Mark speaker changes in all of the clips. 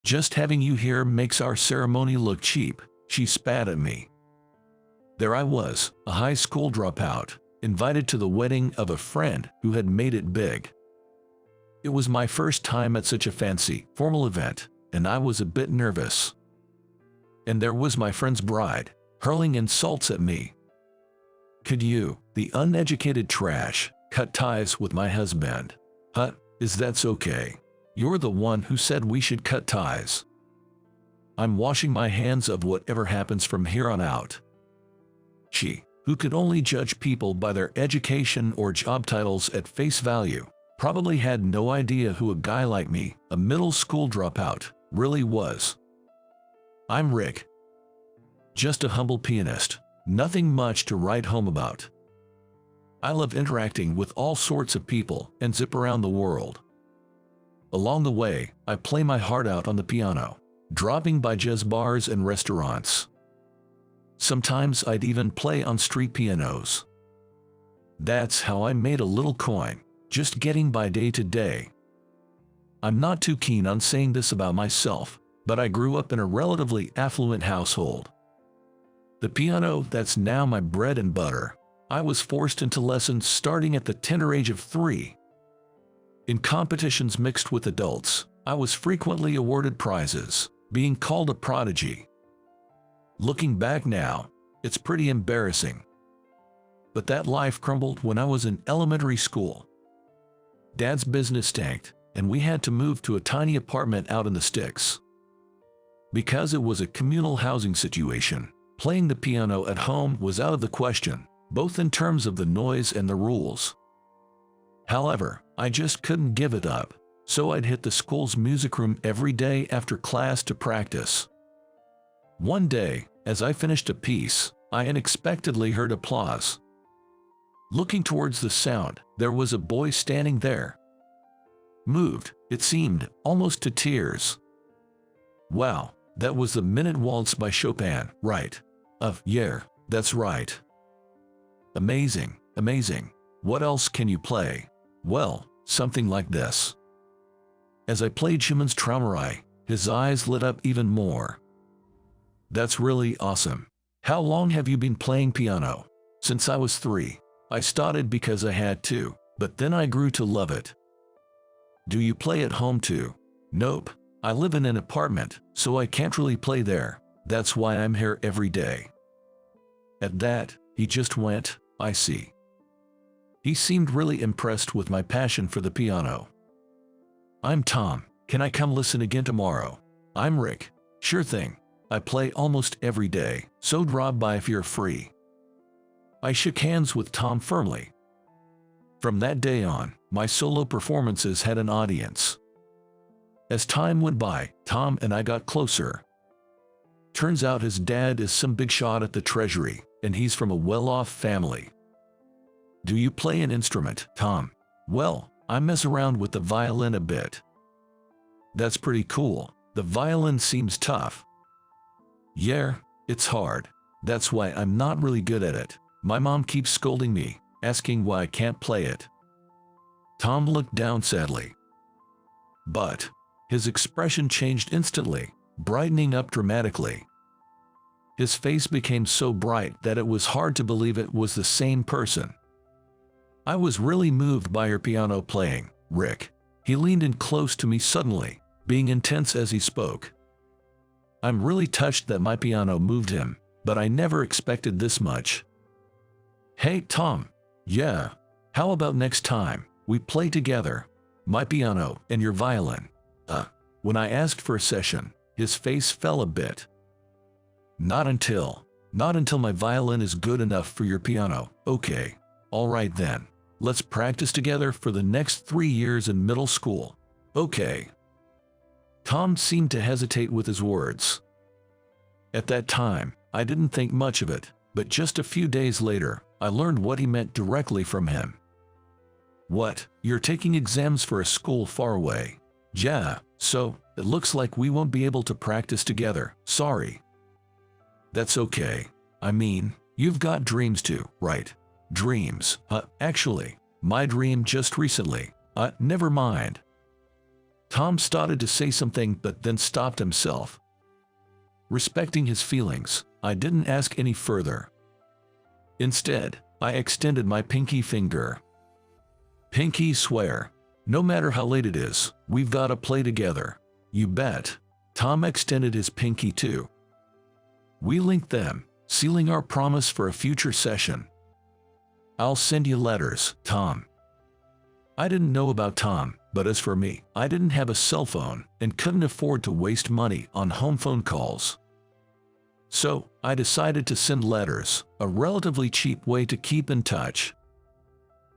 Speaker 1: Just having you here makes our ceremony look cheap, she spat at me. There I was, a high school dropout, invited to the wedding of a friend who had made it big. It was my first time at such a fancy, formal event, and I was a bit nervous. And there was my friend's bride, hurling insults at me. Could you, the uneducated trash, cut ties with my husband? Huh, is that okay? You're the one who said we should cut ties. I'm washing my hands of whatever happens from here on out. She, who could only judge people by their education or job titles at face value, probably had no idea who a guy like me, a middle school dropout, really was. I'm Rick. Just a humble pianist, nothing much to write home about. I love interacting with all sorts of people and zip around the world. Along the way, I play my heart out on the piano, dropping by jazz bars and restaurants. Sometimes I'd even play on street pianos. That's how I made a little coin, just getting by day to day. I'm not too keen on saying this about myself, but I grew up in a relatively affluent household. The piano that's now my bread and butter, I was forced into lessons starting at the tender age of 3. In competitions mixed with adults, I was frequently awarded prizes, being called a prodigy. Looking back now, it's pretty embarrassing. But that life crumbled when I was in elementary school. Dad's business tanked, and we had to move to a tiny apartment out in the sticks. Because it was a communal housing situation, playing the piano at home was out of the question, both in terms of the noise and the rules. However, I just couldn't give it up, so I'd hit the school's music room every day after class to practice. One day, as I finished a piece, I unexpectedly heard applause. Looking towards the sound, there was a boy standing there. Moved, it seemed, almost to tears. Wow, that was the Minute Waltz by Chopin, right? Yeah, that's right. Amazing, amazing. What else can you play? Well, something like this. As I played Schumann's Traumerei, his eyes lit up even more. That's really awesome. How long have you been playing piano? Since I was 3. I started because I had to, but then I grew to love it. Do you play at home too? Nope. I live in an apartment, so I can't really play there. That's why I'm here every day. At that, he just went, I see. He seemed really impressed with my passion for the piano. I'm Tom. Can I come listen again tomorrow? I'm Rick. Sure thing. I play almost every day, so drop by if you're free. I shook hands with Tom firmly. From that day on, my solo performances had an audience. As time went by, Tom and I got closer. Turns out his dad is some big shot at the Treasury, and he's from a well-off family. Do you play an instrument, Tom? Well, I mess around with the violin a bit. That's pretty cool. The violin seems tough. Yeah, it's hard. That's why I'm not really good at it. My mom keeps scolding me, asking why I can't play it. Tom looked down sadly. But his expression changed instantly, brightening up dramatically. His face became so bright that it was hard to believe it was the same person. I was really moved by your piano playing, Rick. He leaned in close to me suddenly, being intense as he spoke. I'm really touched that my piano moved him, but I never expected this much. Hey, Tom. Yeah. How about next time we play together? My piano and your violin. When I asked for a session, his face fell a bit. Not until my violin is good enough for your piano. Okay. All right then. Let's practice together for the next 3 years in middle school. Okay. Tom seemed to hesitate with his words. At that time, I didn't think much of it, but just a few days later, I learned what he meant directly from him. What? You're taking exams for a school far away? Yeah, so it looks like we won't be able to practice together. Sorry. That's okay. I mean, you've got dreams too, right? Dreams. Actually, my dream just recently. Never mind. Tom started to say something but then stopped himself. Respecting his feelings, I didn't ask any further. Instead, I extended my pinky finger. Pinky, swear. No matter how late it is, we've got to play together. You bet. Tom extended his pinky too. We linked them, sealing our promise for a future session. I'll send you letters, Tom. I didn't know about Tom, but as for me, I didn't have a cell phone and couldn't afford to waste money on home phone calls. So, I decided to send letters, a relatively cheap way to keep in touch.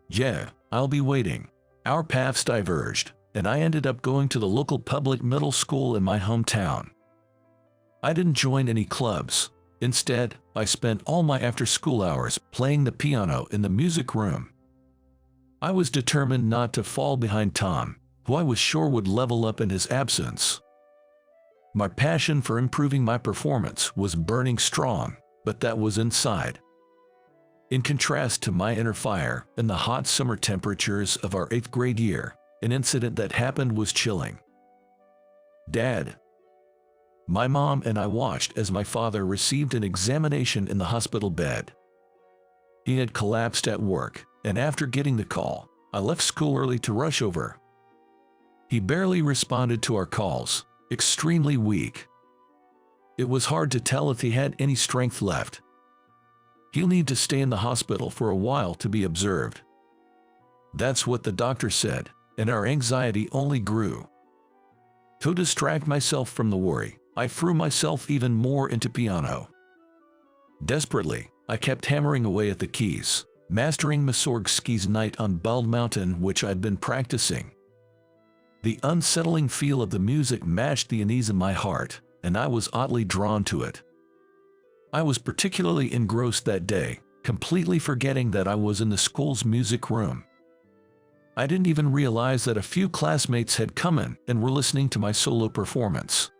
Speaker 1: Yeah, I'll be waiting. Our paths diverged, and I ended up going to the local public middle school in my hometown. I didn't join any clubs. Instead, I spent all my after-school hours playing the piano in the music room. I was determined not to fall behind Tom, who I was sure would level up in his absence. My passion for improving my performance was burning strong, but that was inside. In contrast to my inner fire and the hot summer temperatures of our 8th grade year, an incident that happened was chilling. Dad. My mom and I watched as my father received an examination in the hospital bed. He had collapsed at work, and after getting the call, I left school early to rush over. He barely responded to our calls, extremely weak. It was hard to tell if he had any strength left. He'll need to stay in the hospital for a while to be observed. That's what the doctor said, and our anxiety only grew. To distract myself from the worry, I threw myself even more into piano. Desperately, I kept hammering away at the keys, mastering Mussorgsky's Night on Bald Mountain, which I'd been practicing. The unsettling feel of the music matched the unease in my heart, and I was oddly drawn to it. I was particularly engrossed that day, completely forgetting that I was in the school's music room. I didn't even realize that a few classmates had come in and were listening to my solo performance.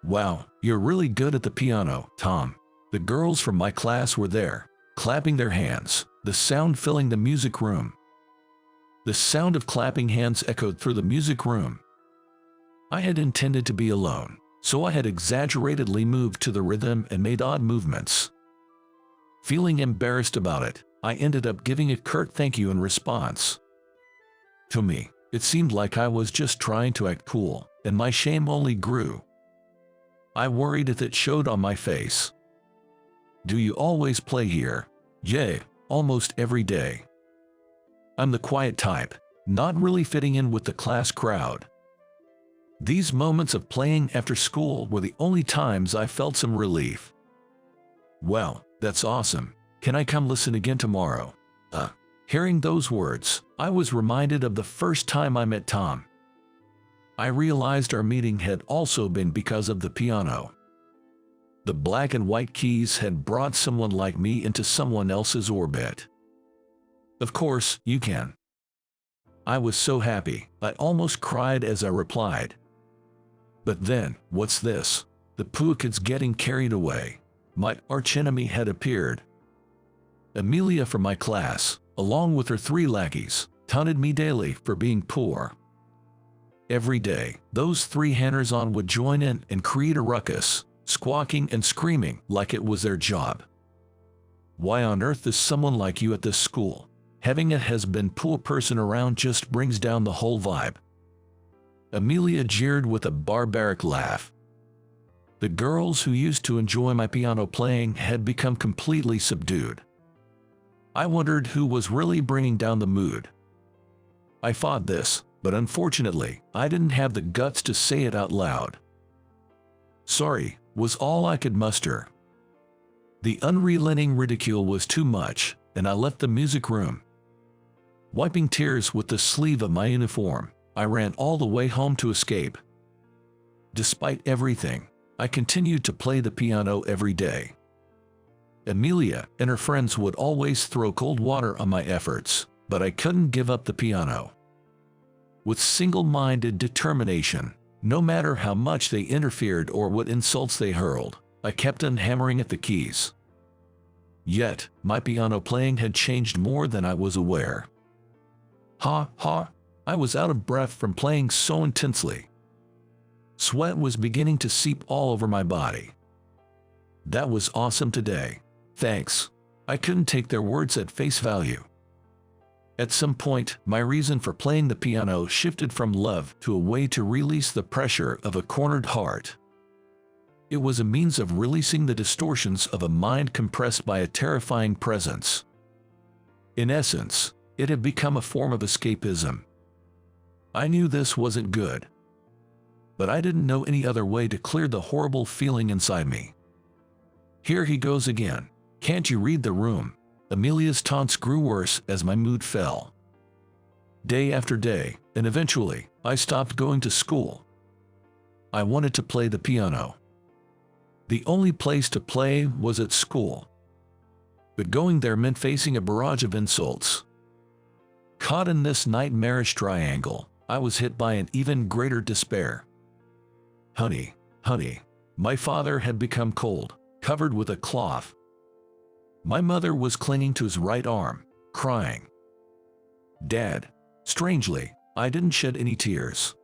Speaker 1: Wow, you're really good at the piano, Tom. The girls from my class were there, clapping their hands, the sound filling the music room. The sound of clapping hands echoed through the music room. I had intended to be alone, so I had exaggeratedly moved to the rhythm and made odd movements. Feeling embarrassed about it, I ended up giving a curt thank you in response. To me, it seemed like I was just trying to act cool, and my shame only grew. I worried if it showed on my face. Do you always play here? Yeah, almost every day. I'm the quiet type, not really fitting in with the class crowd. These moments of playing after school were the only times I felt some relief. Well, that's awesome. Can I come listen again tomorrow? Hearing those words, I was reminded of the first time I met Tom. I realized our meeting had also been because of the piano. The black and white keys had brought someone like me into someone else's orbit. Of course, you can. I was so happy, I almost cried as I replied. But then, what's this? The poor kid's getting carried away. My archenemy had appeared. Amelia from my class, along with her 3 lackeys, taunted me daily for being poor. Every day, those 3 hangers-on would join in and create a ruckus, squawking and screaming like it was their job. Why on earth is someone like you at this school? Having a has-been poor person around just brings down the whole vibe. Amelia jeered with a barbaric laugh. The girls who used to enjoy my piano playing had become completely subdued. I wondered who was really bringing down the mood. I fought this, but unfortunately, I didn't have the guts to say it out loud. Sorry, was all I could muster. The unrelenting ridicule was too much, and I left the music room. Wiping tears with the sleeve of my uniform, I ran all the way home to escape. Despite everything, I continued to play the piano every day. Amelia and her friends would always throw cold water on my efforts, but I couldn't give up the piano. With single-minded determination, no matter how much they interfered or what insults they hurled, I kept on hammering at the keys. Yet, my piano playing had changed more than I was aware. Ha ha! I was out of breath from playing so intensely. Sweat was beginning to seep all over my body. That was awesome today. Thanks. I couldn't take their words at face value. At some point, my reason for playing the piano shifted from love to a way to release the pressure of a cornered heart. It was a means of releasing the distortions of a mind compressed by a terrifying presence. In essence, it had become a form of escapism. I knew this wasn't good, but I didn't know any other way to clear the horrible feeling inside me. Here he goes again. Can't you read the room? Amelia's taunts grew worse as my mood fell. Day after day, and eventually, I stopped going to school. I wanted to play the piano. The only place to play was at school. But going there meant facing a barrage of insults. Caught in this nightmarish triangle, I was hit by an even greater despair. Honey, my father had become cold, covered with a cloth. My mother was clinging to his right arm, crying. Dad. Strangely, I didn't shed any tears.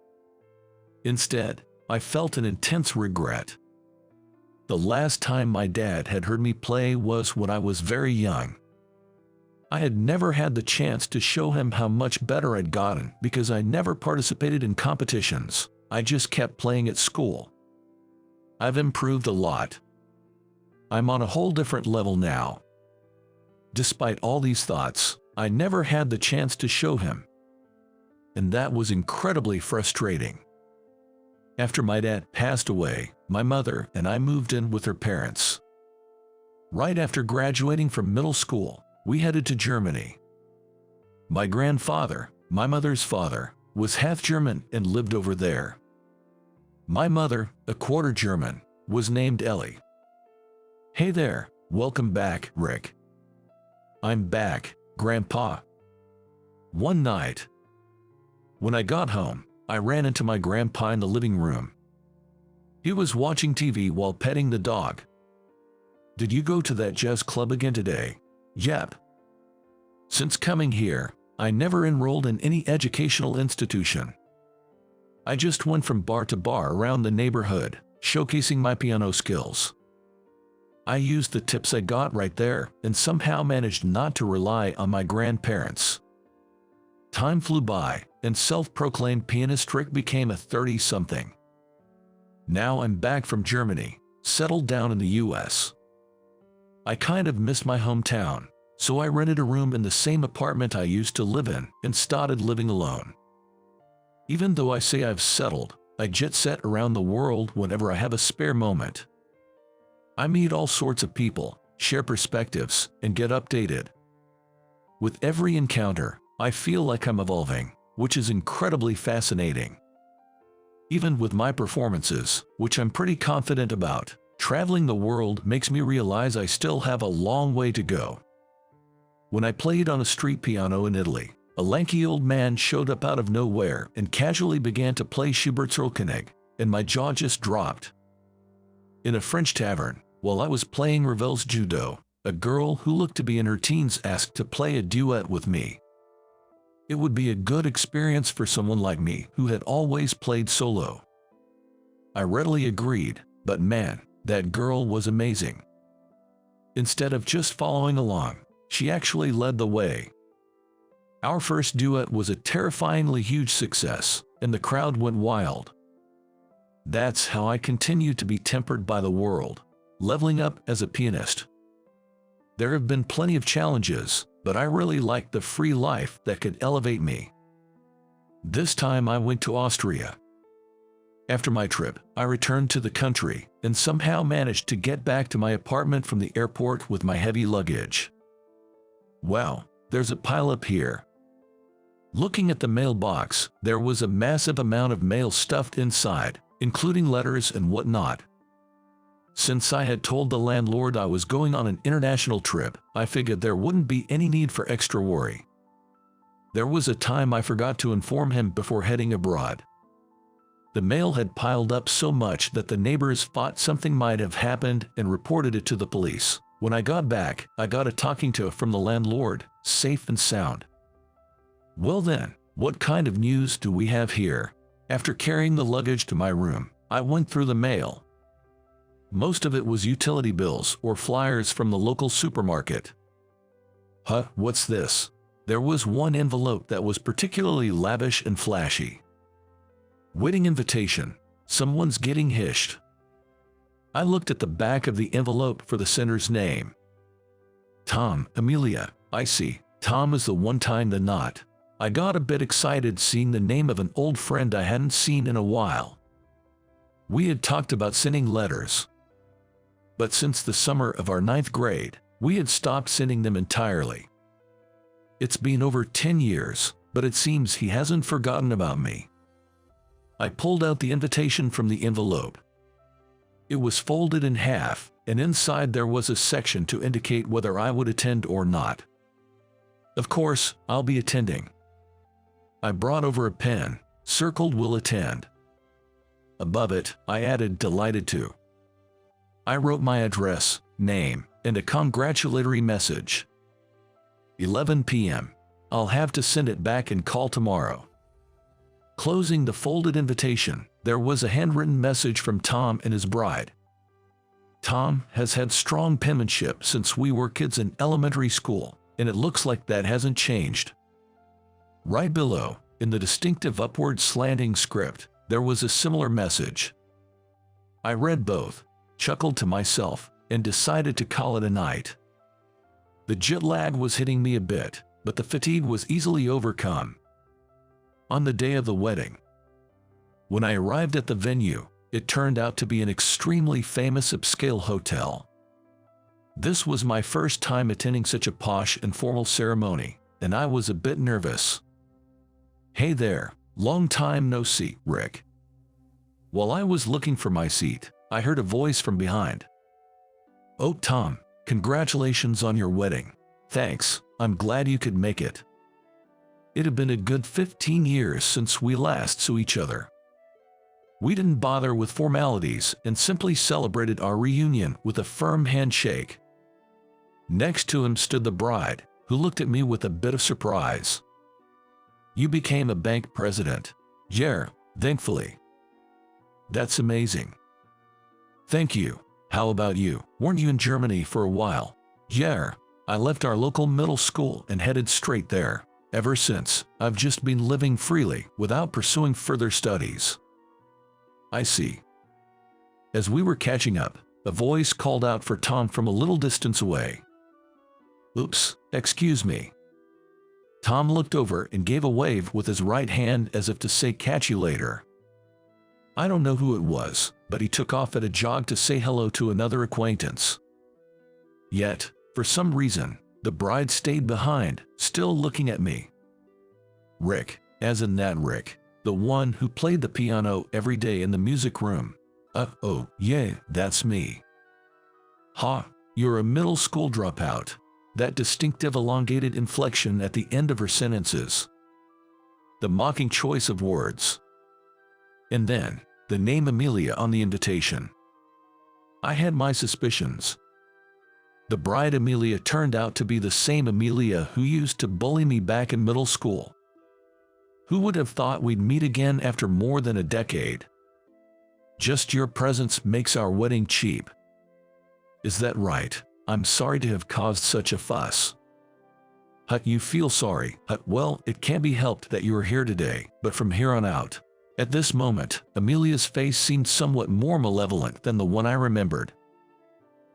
Speaker 1: Instead, I felt an intense regret. The last time my dad had heard me play was when I was very young. I had never had the chance to show him how much better I'd gotten because I never participated in competitions. I just kept playing at school. I've improved a lot. I'm on a whole different level now. Despite all these thoughts, I never had the chance to show him. And that was incredibly frustrating. After my dad passed away, my mother and I moved in with her parents. Right after graduating from middle school, we headed to Germany. My grandfather, my mother's father, was half German and lived over there. My mother, a quarter German, was named Ellie. Hey there, welcome back, Rick. I'm back, Grandpa. One night, when I got home, I ran into my grandpa in the living room. He was watching TV while petting the dog. Did you go to that jazz club again today? Yep. Since coming here, I never enrolled in any educational institution. I just went from bar to bar around the neighborhood, showcasing my piano skills. I used the tips I got right there and somehow managed not to rely on my grandparents. Time flew by, and self-proclaimed pianist Rick became a 30-something. Now I'm back from Germany, settled down in the US. I kind of miss my hometown, so I rented a room in the same apartment I used to live in and started living alone. Even though I say I've settled, I jet set around the world whenever I have a spare moment. I meet all sorts of people, share perspectives, and get updated. With every encounter, I feel like I'm evolving, which is incredibly fascinating. Even with my performances, which I'm pretty confident about, traveling the world makes me realize I still have a long way to go. When I played on a street piano in Italy, a lanky old man showed up out of nowhere and casually began to play Schubert's Reconnecting, and my jaw just dropped. In a French tavern, while I was playing Ravel's Judo, a girl who looked to be in her teens asked to play a duet with me. It would be a good experience for someone like me who had always played solo. I readily agreed, but man, that girl was amazing. Instead of just following along, she actually led the way. Our first duet was a terrifyingly huge success, and the crowd went wild. That's how I continue to be tempered by the world, leveling up as a pianist. There have been plenty of challenges, but I really like the free life that could elevate me. This time I went to Austria. After my trip, I returned to the country and somehow managed to get back to my apartment from the airport with my heavy luggage. Wow, there's a pileup here. Looking at the mailbox, there was a massive amount of mail stuffed inside, including letters and whatnot. Since I had told the landlord I was going on an international trip, I figured there wouldn't be any need for extra worry. There was a time I forgot to inform him before heading abroad. The mail had piled up so much that the neighbors thought something might have happened and reported it to the police. When I got back, I got a talking to from the landlord, safe and sound. Well then, What kind of news do we have here? After carrying the luggage to my room, I went through the mail. Most of it was utility bills or flyers from the local supermarket. Huh, what's this? There was one envelope that was particularly lavish and flashy. Wedding invitation. Someone's getting hitched. I looked at the back of the envelope for the sender's name. Tom, Amelia. I see. Tom is the one tying the knot. I got a bit excited seeing the name of an old friend I hadn't seen in a while. We had talked about sending letters. But since the summer of our 9th grade, we had stopped sending them entirely. It's been over 10 years, but it seems he hasn't forgotten about me. I pulled out the invitation from the envelope. It was folded in half, and inside there was a section to indicate whether I would attend or not. Of course, I'll be attending. I brought over a pen, circled will attend. Above it, I added delighted to. I wrote my address, name, and a congratulatory message. 11 p.m. I'll have to send it back and call tomorrow. Closing the folded invitation, there was a handwritten message from Tom and his bride. Tom has had strong penmanship since we were kids in elementary school, and it looks like that hasn't changed. Right below, in the distinctive upward slanting script, there was a similar message. I read both, chuckled to myself, and decided to call it a night. The jet lag was hitting me a bit, but the fatigue was easily overcome. On the day of the wedding, when I arrived at the venue, it turned out to be an extremely famous upscale hotel. This was my first time attending such a posh and formal ceremony, and I was a bit nervous. Hey there, long time no see, Rick. While I was looking for my seat, I heard a voice from behind. Oh, Tom, congratulations on your wedding. Thanks, I'm glad you could make it. It had been a good 15 years since we last saw each other. We didn't bother with formalities and simply celebrated our reunion with a firm handshake. Next to him stood the bride, who looked at me with a bit of surprise. You became a bank president. Yeah, thankfully. That's amazing. Thank you. How about you? Weren't you in Germany for a while? Yeah, I left our local middle school and headed straight there. Ever since, I've just been living freely without pursuing further studies. I see. As we were catching up, a voice called out for Tom from a little distance away. Oops, excuse me. Tom looked over and gave a wave with his right hand as if to say catch you later. I don't know who it was, but he took off at a jog to say hello to another acquaintance. Yet, for some reason, the bride stayed behind, still looking at me. Rick, as in that Rick, the one who played the piano every day in the music room. Oh, yeah, that's me. Ha, you're a middle school dropout. That distinctive elongated inflection at the end of her sentences. The mocking choice of words. And then, the name Amelia on the invitation. I had my suspicions. The bride Amelia turned out to be the same Amelia who used to bully me back in middle school. Who would have thought we'd meet again after more than a decade? Just your presence makes our wedding cheap. Is that right? I'm sorry to have caused such a fuss. Hut, you feel sorry. Hut, well, it can't be helped that you are here today, but from here on out. At this moment, Amelia's face seemed somewhat more malevolent than the one I remembered.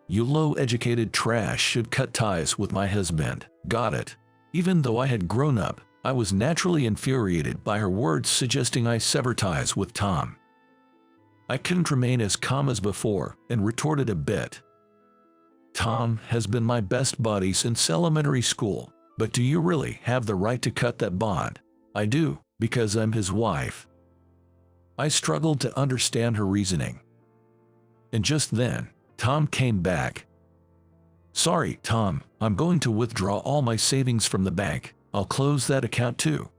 Speaker 1: You low-educated trash should cut ties with my husband. Got it. Even though I had grown up, I was naturally infuriated by her words suggesting I sever ties with Tom. I couldn't remain as calm as before and retorted a bit. Tom has been my best buddy since elementary school, but do you really have the right to cut that bond? I do, because I'm his wife. I struggled to understand her reasoning. And just then, Tom came back. Sorry, Tom, I'm going to withdraw all my savings from the bank. I'll close that account too.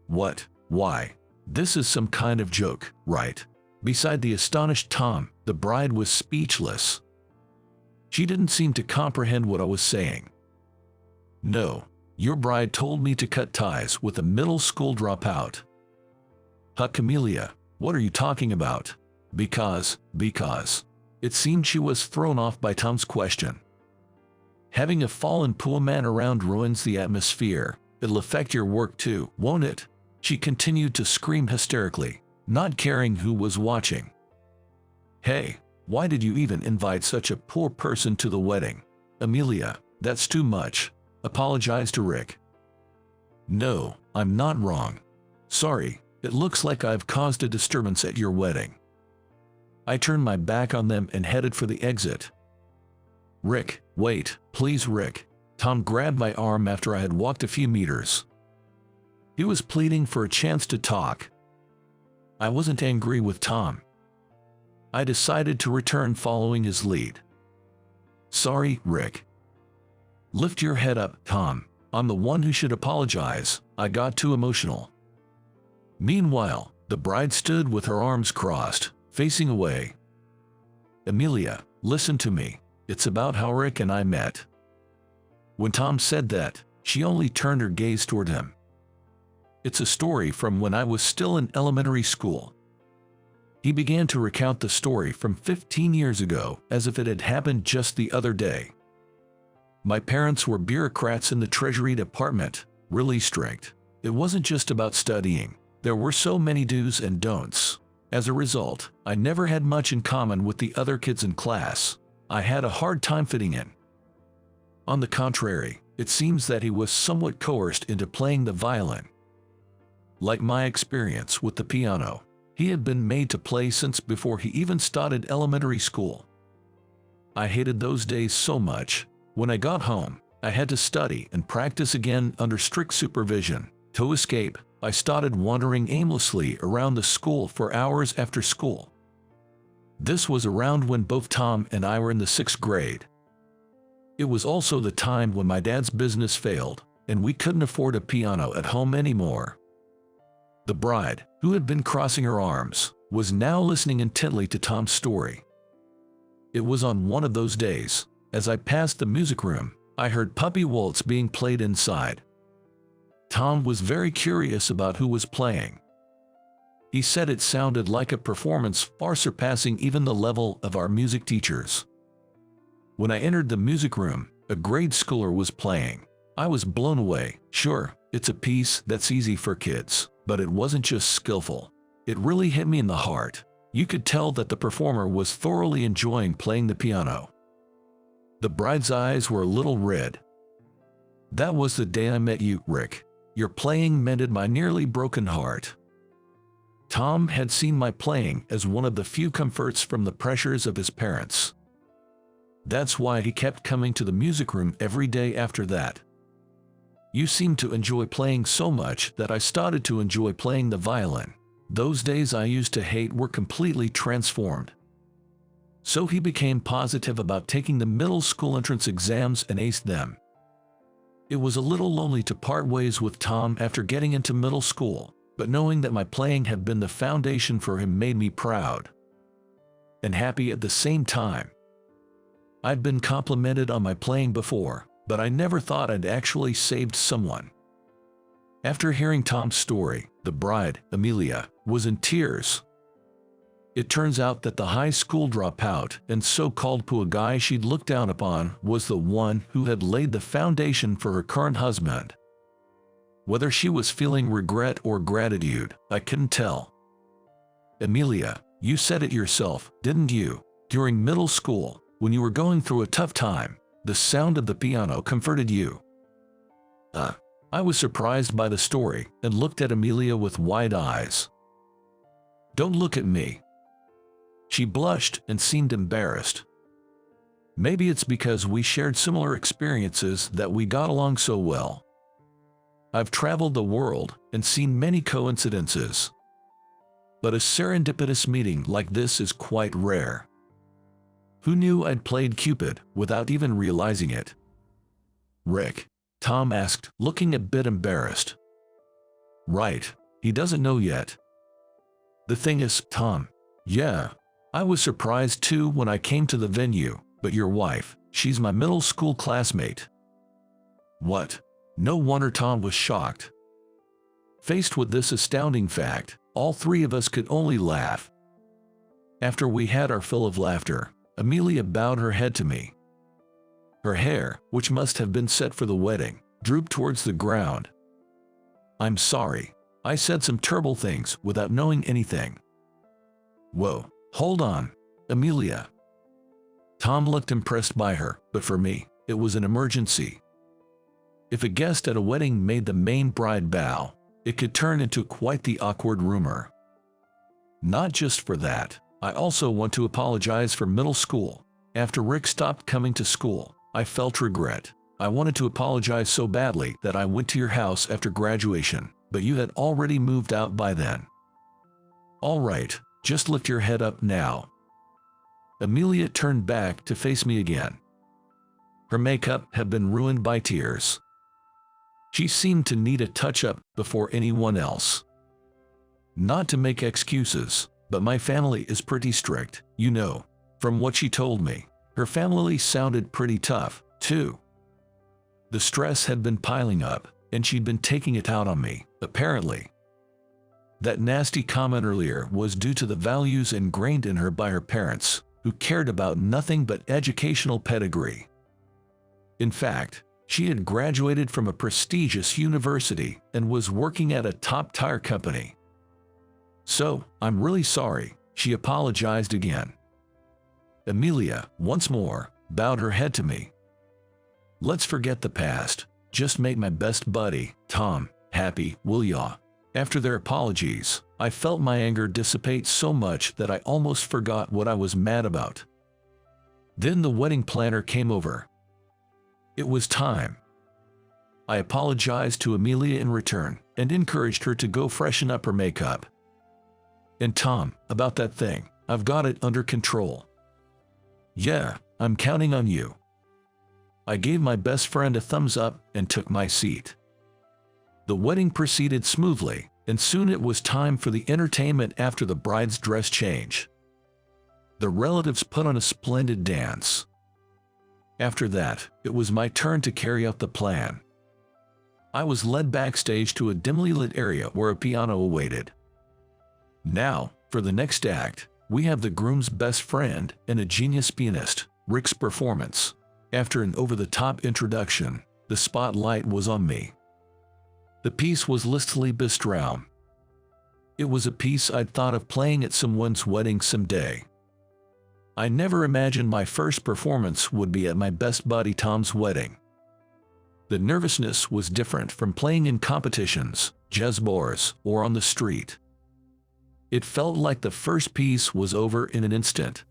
Speaker 1: What? Why? This is some kind of joke, right? Beside the astonished Tom, the bride was speechless. She didn't seem to comprehend what I was saying. No, Your bride told me to cut ties with a middle school dropout. Huck, Amelia, what are you talking about? Because. It seemed she was thrown off by Tom's question. Having a fallen pool man around ruins the atmosphere. It'll affect your work too, won't it? She continued to scream hysterically, not caring who was watching. Hey, why did you even invite such a poor person to the wedding? Amelia, that's too much. Apologized to Rick. No, I'm not wrong. Sorry, it looks like I've caused a disturbance at your wedding. I turned my back on them and headed for the exit. Rick, wait, please Rick. Tom grabbed my arm after I had walked a few meters. He was pleading for a chance to talk. I wasn't angry with Tom. I decided to return following his lead. Sorry, Rick. Lift your head up, Tom. I'm the one who should apologize. I got too emotional. Meanwhile, the bride stood with her arms crossed, facing away. Amelia, listen to me. It's about how Rick and I met. When Tom said that, she only turned her gaze toward him. It's a story from when I was still in elementary school. He began to recount the story from 15 years ago as if it had happened just the other day. My parents were bureaucrats in the Treasury Department, really strict. It wasn't just about studying. There were so many do's and don'ts. As a result, I never had much in common with the other kids in class. I had a hard time fitting in. On the contrary, it seems that he was somewhat coerced into playing the violin. Like my experience with the piano, he had been made to play since before he even started elementary school. I hated those days so much. When I got home, I had to study and practice again under strict supervision. To escape, I started wandering aimlessly around the school for hours after school. This was around when both Tom and I were in the 6th grade. It was also the time when my dad's business failed, and we couldn't afford a piano at home anymore. The bride, who had been crossing her arms, was now listening intently to Tom's story. It was on one of those days, as I passed the music room, I heard Puppy Waltz being played inside. Tom was very curious about who was playing. He said it sounded like a performance far surpassing even the level of our music teachers. When I entered the music room, a grade schooler was playing. I was blown away. Sure, it's a piece that's easy for kids, but it wasn't just skillful. It really hit me in the heart. You could tell that the performer was thoroughly enjoying playing the piano. The bride's eyes were a little red. That was the day I met you, Rick. Your playing mended my nearly broken heart. Tom had seen my playing as one of the few comforts from the pressures of his parents. That's why he kept coming to the music room every day after that. You seemed to enjoy playing so much that I started to enjoy playing the violin. Those days I used to hate were completely transformed. So he became positive about taking the middle school entrance exams and aced them. It was a little lonely to part ways with Tom after getting into middle school, but knowing that my playing had been the foundation for him made me proud and happy at the same time. I'd been complimented on my playing before, but I never thought I'd actually saved someone. After hearing Tom's story, the bride, Amelia, was in tears. It turns out that the high school dropout and so-called poor guy she'd looked down upon was the one who had laid the foundation for her current husband. Whether she was feeling regret or gratitude, I couldn't tell. Amelia, you said it yourself, didn't you? During middle school, when you were going through a tough time, the sound of the piano comforted you. I was surprised by the story and looked at Amelia with wide eyes. Don't look at me. She blushed and seemed embarrassed. Maybe it's because we shared similar experiences that we got along so well. I've traveled the world and seen many coincidences, but a serendipitous meeting like this is quite rare. Who knew I'd played Cupid without even realizing it? Rick, Tom asked, looking a bit embarrassed. Right, he doesn't know yet. The thing is, Tom, yeah, I was surprised too when I came to the venue, but your wife, she's my middle school classmate. What? No wonder Tom was shocked. Faced with this astounding fact, all three of us could only laugh. After we had our fill of laughter, Amelia bowed her head to me. Her hair, which must have been set for the wedding, drooped towards the ground. "I'm sorry. I said some terrible things without knowing anything." "Whoa, hold on, Amelia." Tom looked impressed by her, but for me, it was an emergency. If a guest at a wedding made the main bride bow, it could turn into quite the awkward rumor. Not just for that, I also want to apologize for middle school. After Rick stopped coming to school, I felt regret. I wanted to apologize so badly that I went to your house after graduation, but you had already moved out by then. All right, just lift your head up now. Amelia turned back to face me again. Her makeup had been ruined by tears. She seemed to need a touch-up before anyone else. Not to make excuses, but my family is pretty strict, you know. From what she told me, her family sounded pretty tough, too. The stress had been piling up, and she'd been taking it out on me, apparently. That nasty comment earlier was due to the values ingrained in her by her parents, who cared about nothing but educational pedigree. In fact, she had graduated from a prestigious university and was working at a top-tier company. "So, I'm really sorry," she apologized again. Amelia, once more, bowed her head to me. "Let's forget the past. Just make my best buddy, Tom, happy, will ya?" After their apologies, I felt my anger dissipate so much that I almost forgot what I was mad about. Then the wedding planner came over. It was time. I apologized to Amelia in return and encouraged her to go freshen up her makeup. "And Tom, about that thing, I've got it under control." "Yeah, I'm counting on you." I gave my best friend a thumbs up and took my seat. The wedding proceeded smoothly, and soon it was time for the entertainment after the bride's dress change. The relatives put on a splendid dance. After that, it was my turn to carry out the plan. I was led backstage to a dimly lit area where a piano awaited. Now, for the next act, we have the groom's best friend and a genius pianist, Rick's performance. After an over-the-top introduction, the spotlight was on me. The piece was listily Betrayal. It was a piece I'd thought of playing at someone's wedding someday. I never imagined my first performance would be at my best buddy Tom's wedding. The nervousness was different from playing in competitions, jazz bars, or on the street. It felt like the first piece was over in an instant.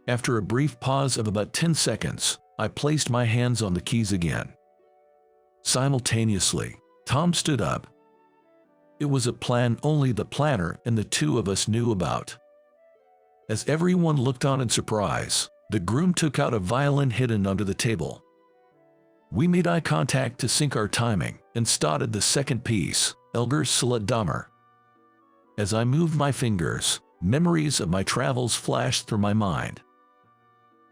Speaker 1: After a brief pause of about 10 seconds, I placed my hands on the keys again. Simultaneously, Tom stood up. It was a plan only the planner and the two of us knew about. As everyone looked on in surprise, the groom took out a violin hidden under the table. We made eye contact to sync our timing and started the second piece, Elgar's Dammer. As I moved my fingers, memories of my travels flashed through my mind.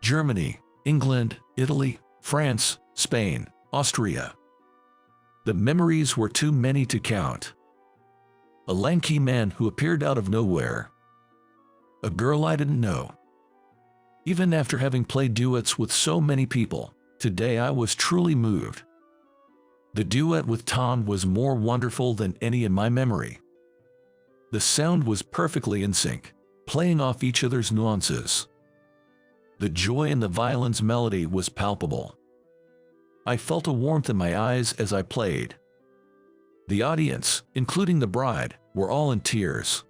Speaker 1: Germany, England, Italy, France, Spain, Austria. The memories were too many to count. A lanky man who appeared out of nowhere. A girl I didn't know. Even after having played duets with so many people, today I was truly moved. The duet with Tom was more wonderful than any in my memory. The sound was perfectly in sync, playing off each other's nuances. The joy in the violin's melody was palpable. I felt a warmth in my eyes as I played. The audience, including the bride, were all in tears.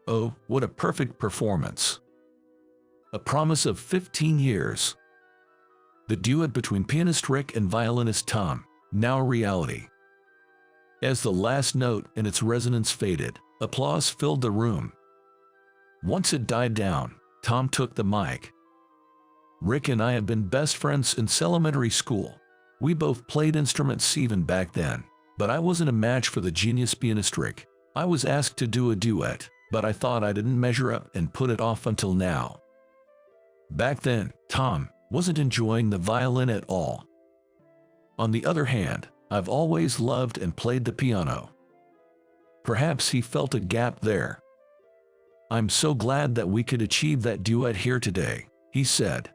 Speaker 1: Oh, what a perfect performance. A promise of 15 years. The duet between pianist Rick and violinist Tom, now a reality. As the last note and its resonance faded, applause filled the room. Once it died down, Tom took the mic. "Rick and I have been best friends since elementary school. We both played instruments even back then, but I wasn't a match for the genius pianist Rick. I was asked to do a duet, but I thought I didn't measure up and put it off until now." Back then, Tom wasn't enjoying the violin at all. On the other hand, I've always loved and played the piano. Perhaps he felt a gap there. I'm so glad that we could achieve that duet here today, he said.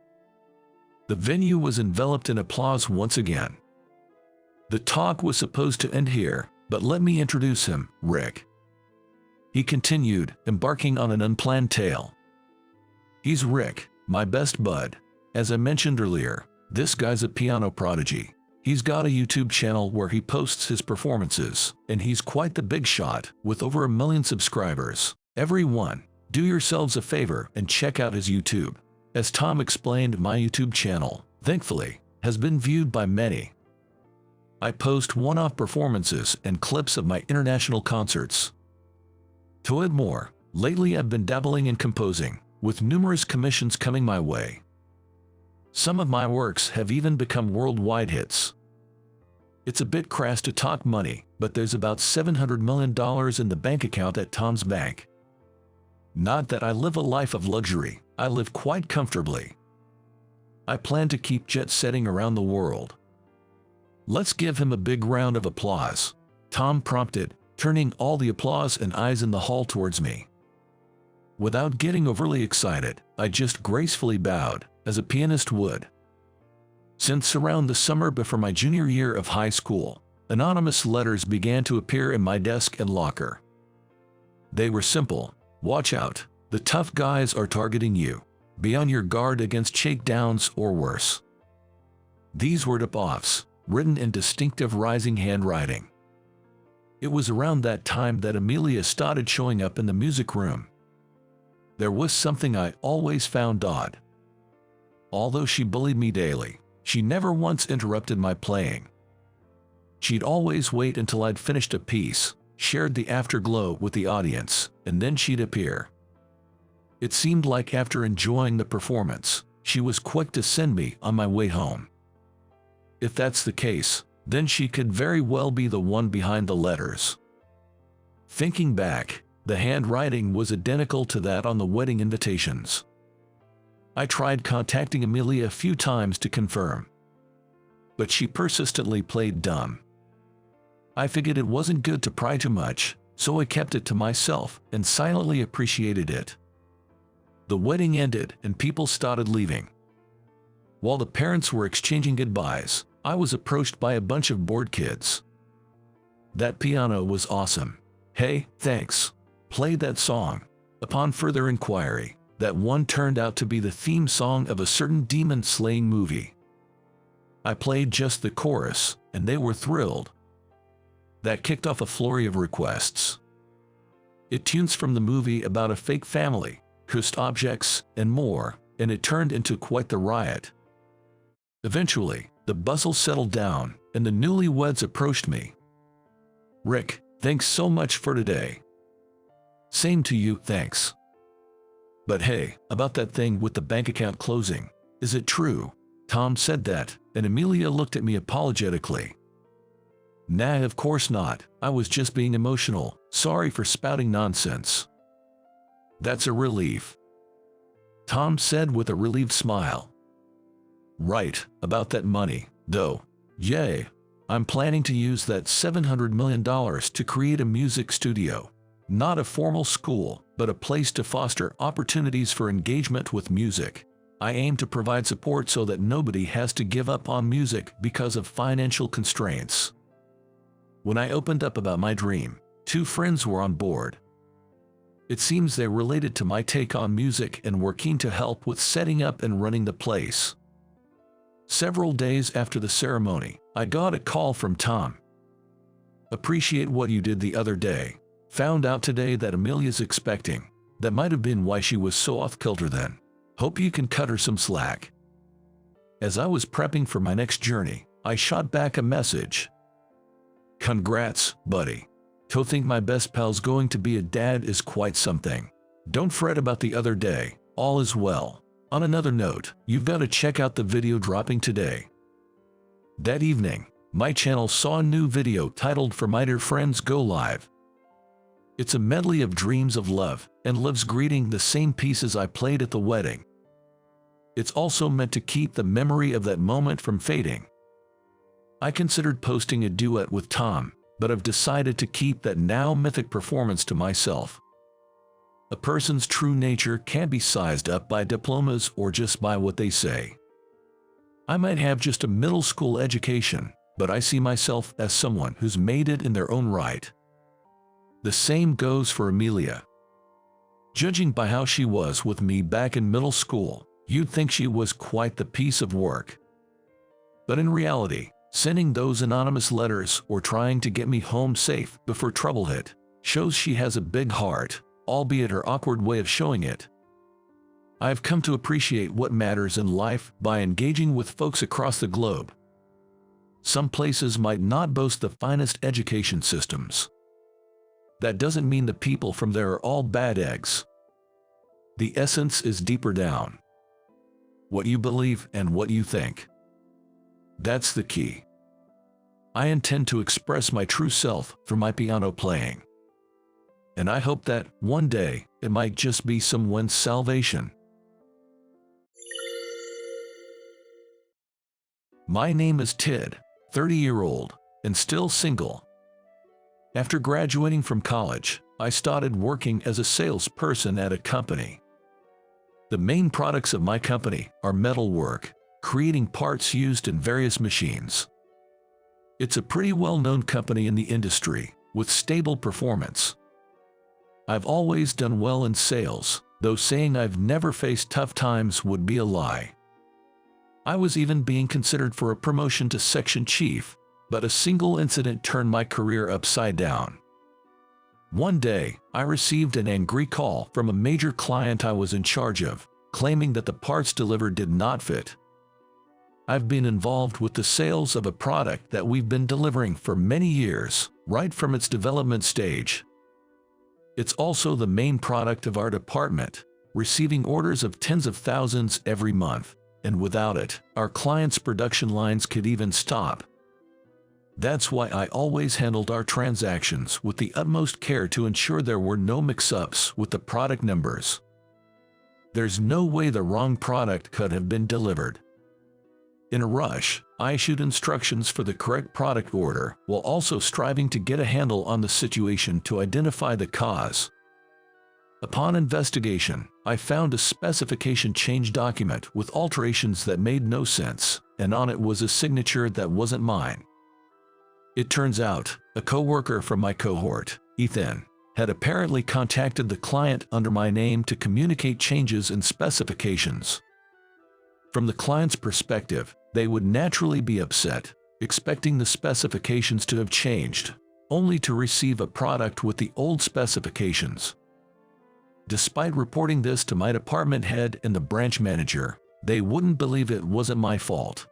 Speaker 1: The venue was enveloped in applause once again. The talk was supposed to end here, but let me introduce him, Rick. He continued, embarking on an unplanned tale. He's Rick, my best bud. As I mentioned earlier, this guy's a piano prodigy. He's got a YouTube channel where he posts his performances, and he's quite the big shot, with over 1 million subscribers. Everyone, do yourselves a favor and check out his YouTube. As Tom explained, my YouTube channel, thankfully, has been viewed by many. I post one-off performances and clips of my international concerts. To add more, lately I've been dabbling in composing, with numerous commissions coming my way. Some of my works have even become worldwide hits. It's a bit crass to talk money, but there's about $700 million in the bank account at Tom's bank. Not that I live a life of luxury, I live quite comfortably. I plan to keep jet-setting around the world. Let's give him a big round of applause, Tom prompted, turning all the applause and eyes in the hall towards me. Without getting overly excited, I just gracefully bowed, as a pianist would. Since around the summer before my junior year of high school, anonymous letters began to appear in my desk and locker. They were simple: watch out, the tough guys are targeting you. Be on your guard against shakedowns or worse. These were tip-offs, written in distinctive rising handwriting. It was around that time that Amelia started showing up in the music room. There was something I always found odd. Although she bullied me daily, she never once interrupted my playing. She'd always wait until I'd finished a piece, shared the afterglow with the audience, and then she'd appear. It seemed like after enjoying the performance, she was quick to send me on my way home. If that's the case, then she could very well be the one behind the letters. Thinking back, the handwriting was identical to that on the wedding invitations. I tried contacting Amelia a few times to confirm, but she persistently played dumb. I figured it wasn't good to pry too much, so I kept it to myself and silently appreciated it. The wedding ended and people started leaving. While the parents were exchanging goodbyes, I was approached by a bunch of bored kids. That piano was awesome. Hey, thanks. Played that song. Upon further inquiry, that one turned out to be the theme song of a certain demon-slaying movie. I played just the chorus, and they were thrilled. That kicked off a flurry of requests. It tunes from the movie about a fake family, cursed objects, and more, and it turned into quite the riot. Eventually, the bustle settled down, and the newlyweds approached me. Rick, thanks so much for today. Same to you, thanks. But hey, about that thing with the bank account closing, is it true? Tom said that, and Amelia looked at me apologetically. Nah, of course not. I was just being emotional. Sorry for spouting nonsense. That's a relief, Tom said with a relieved smile. Right, about that money, though. Yay. I'm planning to use that $700 million to create a music studio. Not a formal school, but a place to foster opportunities for engagement with music. I aim to provide support so that nobody has to give up on music because of financial constraints. When I opened up about my dream, 2 friends were on board. It seems they related to my take on music and were keen to help with setting up and running the place. Several days after the ceremony, I got a call from Tom. Appreciate what you did the other day. Found out today that Amelia's expecting. That might have been why she was so off-kilter then. Hope you can cut her some slack. As I was prepping for my next journey, I shot back a message. Congrats, buddy. To think my best pal's going to be a dad is quite something. Don't fret about the other day, all is well. On another note, you've got to check out the video dropping today. That evening, my channel saw a new video titled For My Dear Friends Go Live. It's a medley of dreams of love and love's greeting, the same pieces I played at the wedding. It's also meant to keep the memory of that moment from fading. I considered posting a duet with Tom, but I've decided to keep that now mythic performance to myself. A person's true nature can't be sized up by diplomas or just by what they say. I might have just a middle school education, but I see myself as someone who's made it in their own right. The same goes for Amelia. Judging by how she was with me back in middle school, you'd think she was quite the piece of work. But in reality, sending those anonymous letters or trying to get me home safe before trouble hit shows she has a big heart, albeit her awkward way of showing it. I've come to appreciate what matters in life by engaging with folks across the globe. Some places might not boast the finest education systems. That doesn't mean the people from there are all bad eggs. The essence is deeper down. What you believe and what you think. That's the key. I intend to express my true self through my piano playing. And I hope that, one day, it might just be someone's salvation. My name is Tid, 30-year-old, and still single. After graduating from college, I started working as a salesperson at a company. The main products of my company are metalwork, creating parts used in various machines. It's a pretty well-known company in the industry, with stable performance. I've always done well in sales, though saying I've never faced tough times would be a lie. I was even being considered for a promotion to section chief, but a single incident turned my career upside down. One day, I received an angry call from a major client I was in charge of, claiming that the parts delivered did not fit. I've been involved with the sales of a product that we've been delivering for many years, right from its development stage. It's also the main product of our department, receiving orders of tens of thousands every month, and without it, our clients' production lines could even stop. That's why I always handled our transactions with the utmost care to ensure there were no mix-ups with the product numbers. There's no way the wrong product could have been delivered. In a rush, I issued instructions for the correct product order while also striving to get a handle on the situation to identify the cause. Upon investigation, I found a specification change document with alterations that made no sense, and on it was a signature that wasn't mine. It turns out, a coworker from my cohort, Ethan, had apparently contacted the client under my name to communicate changes in specifications. From the client's perspective, they would naturally be upset, expecting the specifications to have changed, only to receive a product with the old specifications. Despite reporting this to my department head and the branch manager, they wouldn't believe it wasn't my fault.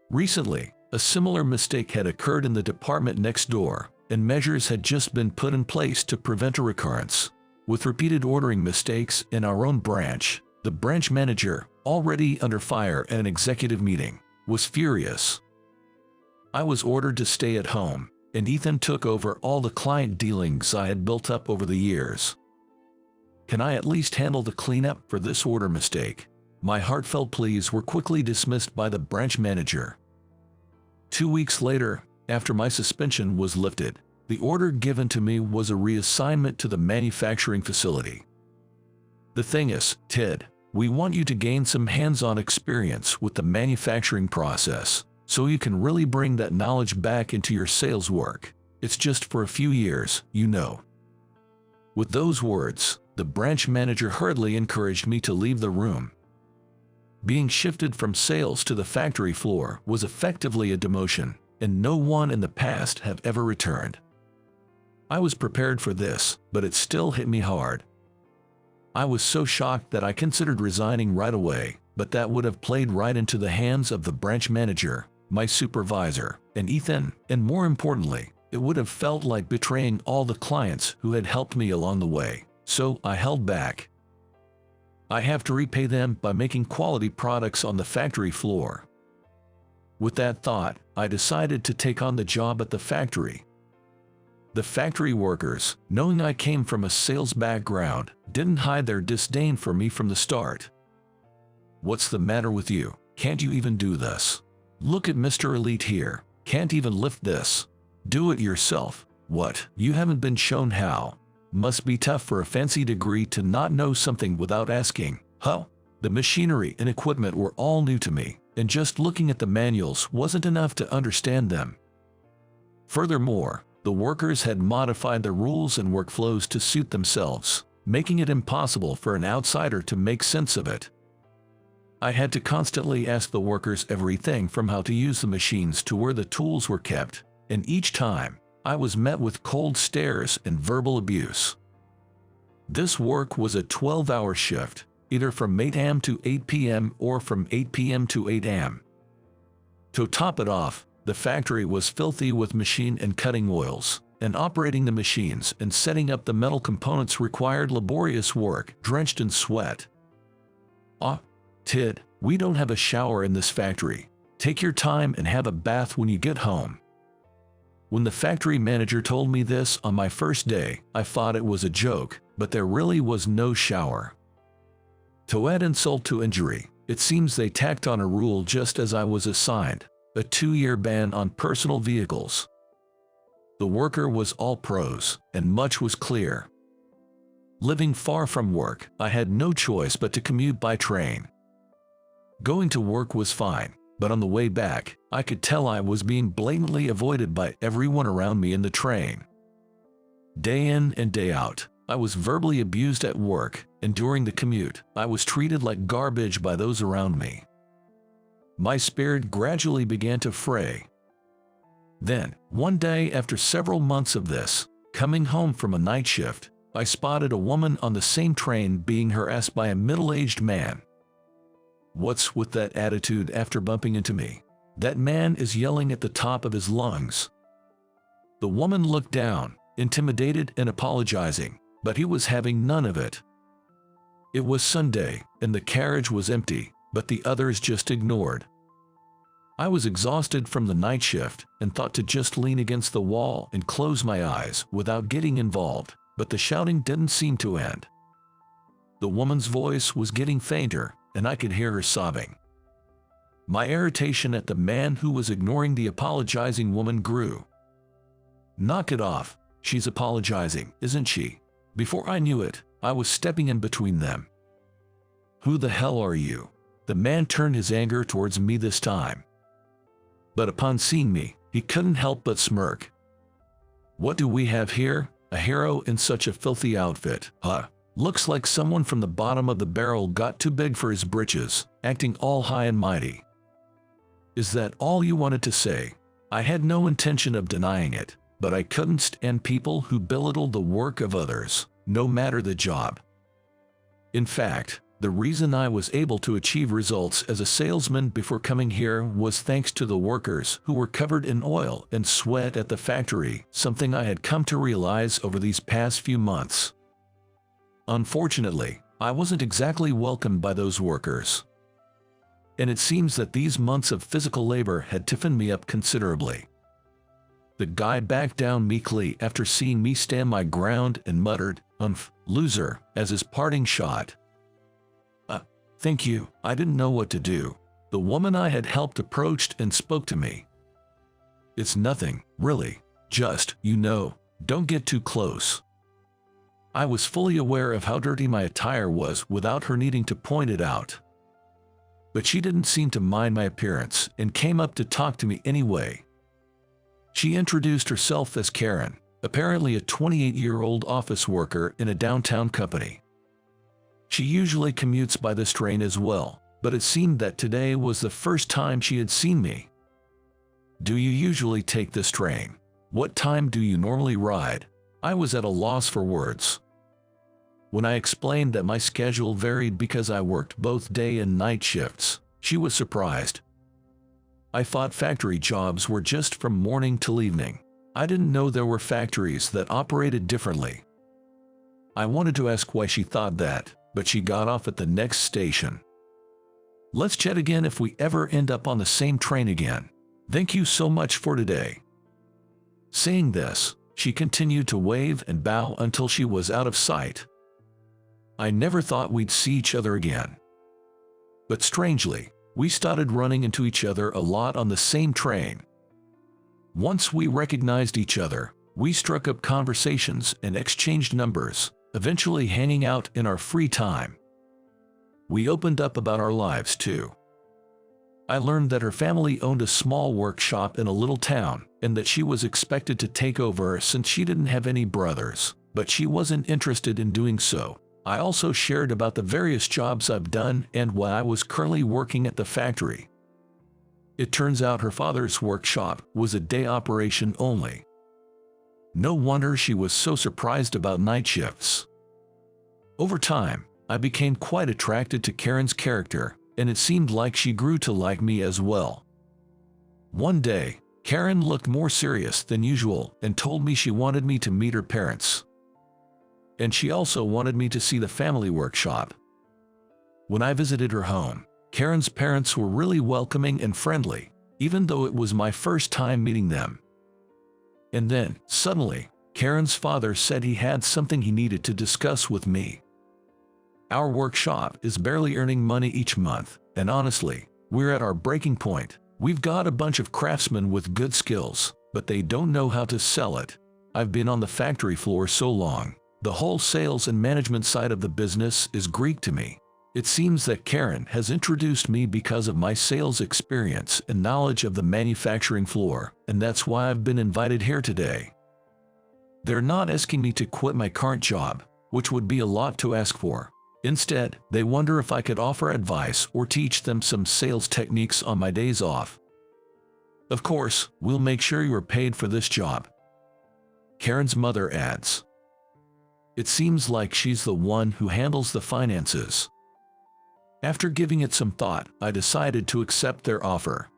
Speaker 1: Recently, a similar mistake had occurred in the department next door, and measures had just been put in place to prevent a recurrence. With repeated ordering mistakes in our own branch, the branch manager, already under fire at an executive meeting, was furious. I was ordered to stay at home, and Ethan took over all the client dealings I had built up over the years. Can I at least handle the cleanup for this order mistake? My heartfelt pleas were quickly dismissed by the branch manager. 2 weeks later, after my suspension was lifted, the order given to me was a reassignment to the manufacturing facility. The thing is, Ted, we want you to gain some hands-on experience with the manufacturing process, so you can really bring that knowledge back into your sales work. It's just for a few years, you know. With those words, the branch manager hurriedly encouraged me to leave the room. Being shifted from sales to the factory floor was effectively a demotion, and no one in the past have ever returned. I was prepared for this, but it still hit me hard. I was so shocked that I considered resigning right away, but that would have played right into the hands of the branch manager, my supervisor, and Ethan, and more importantly, it would have felt like betraying all the clients who had helped me along the way, so I held back. I have to repay them by making quality products on the factory floor. With that thought, I decided to take on the job at the factory. The factory workers, knowing I came from a sales background, didn't hide their disdain for me from the start. "What's the matter with you? Can't you even do this?" Look at Mr. Elite here. Can't even lift this. Do it yourself. What? You haven't been shown how? Must be tough for a fancy degree to not know something without asking. Huh? The machinery and equipment were all new to me, and just looking at the manuals wasn't enough to understand them. Furthermore, the workers had modified the rules and workflows to suit themselves, making it impossible for an outsider to make sense of it. I had to constantly ask the workers everything from how to use the machines to where the tools were kept, and each time, I was met with cold stares and verbal abuse. This work was a 12-hour shift, either from 8 a.m. to 8 p.m. or from 8 p.m. to 8 a.m. To top it off, the factory was filthy with machine and cutting oils, and operating the machines and setting up the metal components required laborious work, drenched in sweat. Tid, we don't have a shower in this factory. Take your time and have a bath when you get home. When the factory manager told me this on my first day, I thought it was a joke, but there really was no shower. To add insult to injury, it seems they tacked on a rule just as I was assigned, a 2-year ban on personal vehicles. The worker was all pros, and much was clear. Living far from work, I had no choice but to commute by train. Going to work was fine, but on the way back, I could tell I was being blatantly avoided by everyone around me in the train. Day in and day out, I was verbally abused at work, and during the commute, I was treated like garbage by those around me. My spirit gradually began to fray. Then, one day after several months of this, coming home from a night shift, I spotted a woman on the same train being harassed by a middle-aged man. What's with that attitude after bumping into me? That man is yelling at the top of his lungs. The woman looked down, intimidated and apologizing, but he was having none of it. It was Sunday, and the carriage was empty, but the others just ignored. I was exhausted from the night shift and thought to just lean against the wall and close my eyes without getting involved, but the shouting didn't seem to end. The woman's voice was getting fainter, and I could hear her sobbing. My irritation at the man who was ignoring the apologizing woman grew. Knock it off, she's apologizing, isn't she? Before I knew it, I was stepping in between them. Who the hell are you? The man turned his anger towards me this time. But upon seeing me, he couldn't help but smirk. What do we have here? A hero in such a filthy outfit, huh? Looks like someone from the bottom of the barrel got too big for his britches, acting all high and mighty. Is that all you wanted to say? I had no intention of denying it, but I couldn't stand people who belittled the work of others, no matter the job. In fact, the reason I was able to achieve results as a salesman before coming here was thanks to the workers who were covered in oil and sweat at the factory, something I had come to realize over these past few months. Unfortunately, I wasn't exactly welcomed by those workers. And it seems that these months of physical labor had toughened me up considerably. The guy backed down meekly after seeing me stand my ground and muttered, loser," as his parting shot. Thank you, I didn't know what to do. The woman I had helped approached and spoke to me. It's nothing, really. Just, don't get too close. I was fully aware of how dirty my attire was without her needing to point it out. But she didn't seem to mind my appearance and came up to talk to me anyway. She introduced herself as Karen, apparently a 28-year-old office worker in a downtown company. She usually commutes by this train as well, but it seemed that today was the first time she had seen me. Do you usually take this train? What time do you normally ride? I was at a loss for words. When I explained that my schedule varied because I worked both day and night shifts, she was surprised. I thought factory jobs were just from morning till evening. I didn't know there were factories that operated differently. I wanted to ask why she thought that, but she got off at the next station. Let's chat again if we ever end up on the same train again. Thank you so much for today. Saying this, she continued to wave and bow until she was out of sight. I never thought we'd see each other again. But strangely, We started running into each other a lot on the same train. Once we recognized each other, we struck up conversations and exchanged numbers, eventually hanging out in our free time. We opened up about our lives too. I learned that her family owned a small workshop in a little town and that she was expected to take over since she didn't have any brothers, but she wasn't interested in doing so. I also shared about the various jobs I've done and why I was currently working at the factory. It turns out her father's workshop was a day operation only. No wonder she was so surprised about night shifts. Over time, I became quite attracted to Karen's character, and it seemed like she grew to like me as well. One day, Karen looked more serious than usual and told me she wanted me to meet her parents. And she also wanted me to see the family workshop. When I visited her home, Karen's parents were really welcoming and friendly, even though it was my first time meeting them. And then, suddenly, Karen's father said he had something he needed to discuss with me. Our workshop is barely earning money each month, and honestly, we're at our breaking point. We've got a bunch of craftsmen with good skills, but they don't know how to sell it. I've been on the factory floor so long. The whole sales and management side of the business is Greek to me. It seems that Karen has introduced me because of my sales experience and knowledge of the manufacturing floor, and that's why I've been invited here today. They're not asking me to quit my current job, which would be a lot to ask for. Instead, they wonder if I could offer advice or teach them some sales techniques on my days off. Of course, we'll make sure you are paid for this job. Karen's mother adds. It seems like she's the one who handles the finances. After giving it some thought, I decided to accept their offer.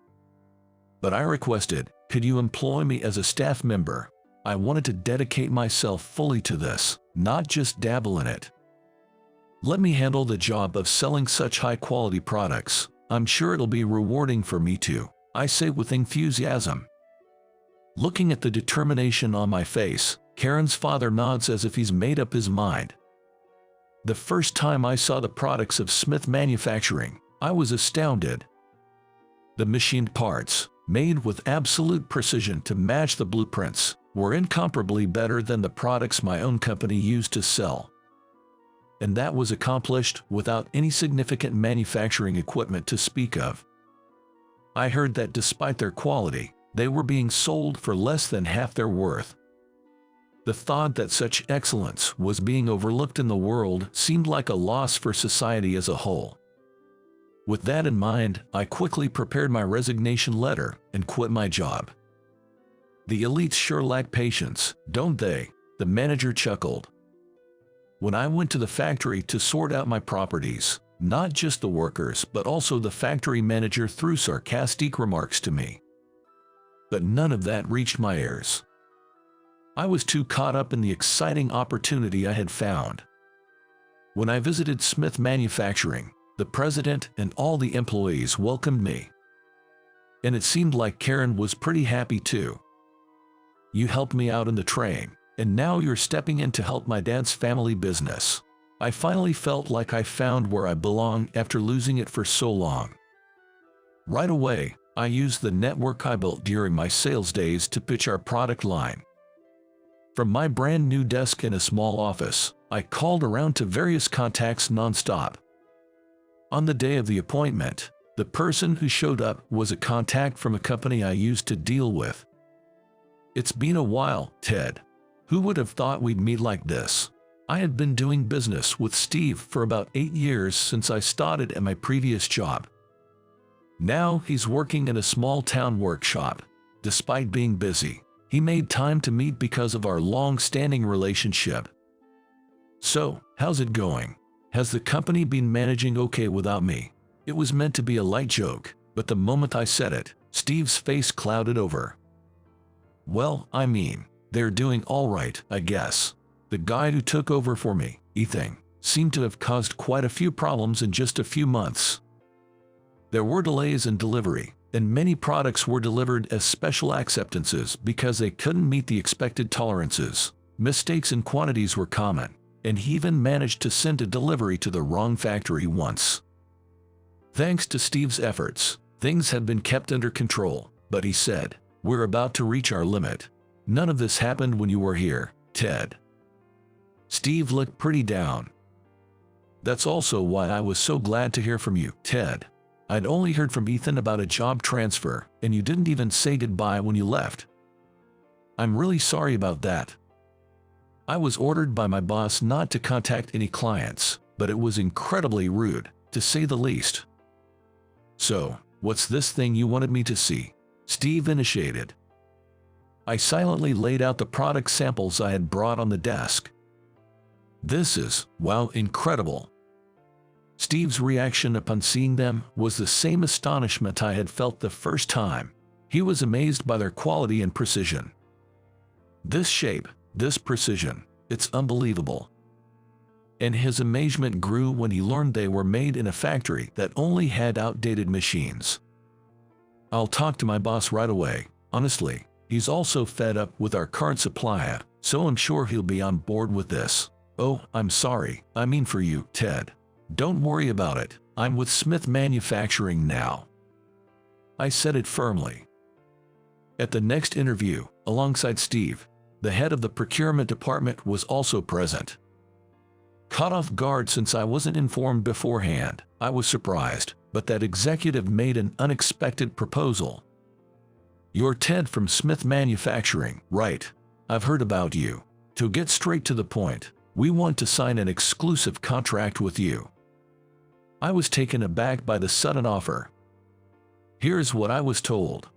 Speaker 1: But I requested, could you employ me as a staff member? I wanted to dedicate myself fully to this, not just dabble in it. Let me handle the job of selling such high-quality products. I'm sure it'll be rewarding for me too, I say with enthusiasm. Looking at the determination on my face, Karen's father nods as if he's made up his mind. The first time I saw the products of Smith Manufacturing, I was astounded. The machined parts, made with absolute precision to match the blueprints, were incomparably better than the products my own company used to sell. And that was accomplished without any significant manufacturing equipment to speak of. I heard that despite their quality, they were being sold for less than half their worth. The thought that such excellence was being overlooked in the world seemed like a loss for society as a whole. With that in mind, I quickly prepared my resignation letter and quit my job. The elites sure lack patience, don't they? The manager chuckled. When I went to the factory to sort out my properties, not just the workers but also the factory manager threw sarcastic remarks to me. But none of that reached my ears. I was too caught up in the exciting opportunity I had found. When I visited Smith Manufacturing, the president and all the employees welcomed me. And it seemed like Karen was pretty happy too. You helped me out in the train, and now you're stepping in to help my dad's family business. I finally felt like I found where I belong after losing it for so long. Right away, I used the network I built during my sales days to pitch our product line. From my brand new desk in a small office, I called around to various contacts nonstop. On the day of the appointment, the person who showed up was a contact from a company I used to deal with. It's been a while, Ted. Who would have thought we'd meet like this? I had been doing business with Steve for about 8 years since I started at my previous job. Now he's working in a small town workshop. Despite being busy, he made time to meet because of our long-standing relationship. So, how's it going? Has the company been managing okay without me? It was meant to be a light joke, but the moment I said it, Steve's face clouded over. Well, I mean, they're doing all right, I guess. The guy who took over for me, Ethan, seemed to have caused quite a few problems in just a few months. There were delays in delivery, and many products were delivered as special acceptances because they couldn't meet the expected tolerances. Mistakes in quantities were common, and he even managed to send a delivery to the wrong factory once. Thanks to Steve's efforts, things have been kept under control, but he said, "We're about to reach our limit. None of this happened when you were here, Ted." Steve looked pretty down. "That's also why I was so glad to hear from you, Ted. I'd only heard from Ethan about a job transfer, and you didn't even say goodbye when you left. I'm really sorry about that. I was ordered by my boss not to contact any clients, but it was incredibly rude, to say the least." "So, what's this thing you wanted me to see?" Steve initiated. I silently laid out the product samples I had brought on the desk. "This is, wow, incredible." Steve's reaction upon seeing them was the same astonishment I had felt the first time. He was amazed by their quality and precision. "This shape, this precision, it's unbelievable." And his amazement grew when he learned they were made in a factory that only had outdated machines. "I'll talk to my boss right away. Honestly, he's also fed up with our current supplier, so I'm sure he'll be on board with this." "Oh, I'm sorry, I mean for you, Ted. Don't worry about it, I'm with Smith Manufacturing now." I said it firmly. At the next interview, alongside Steve, the head of the procurement department was also present. Caught off guard since I wasn't informed beforehand, I was surprised, but that executive made an unexpected proposal. "You're Ted from Smith Manufacturing, right? I've heard about you. To get straight to the point, we want to sign an exclusive contract with you." I was taken aback by the sudden offer. Here's what I was told.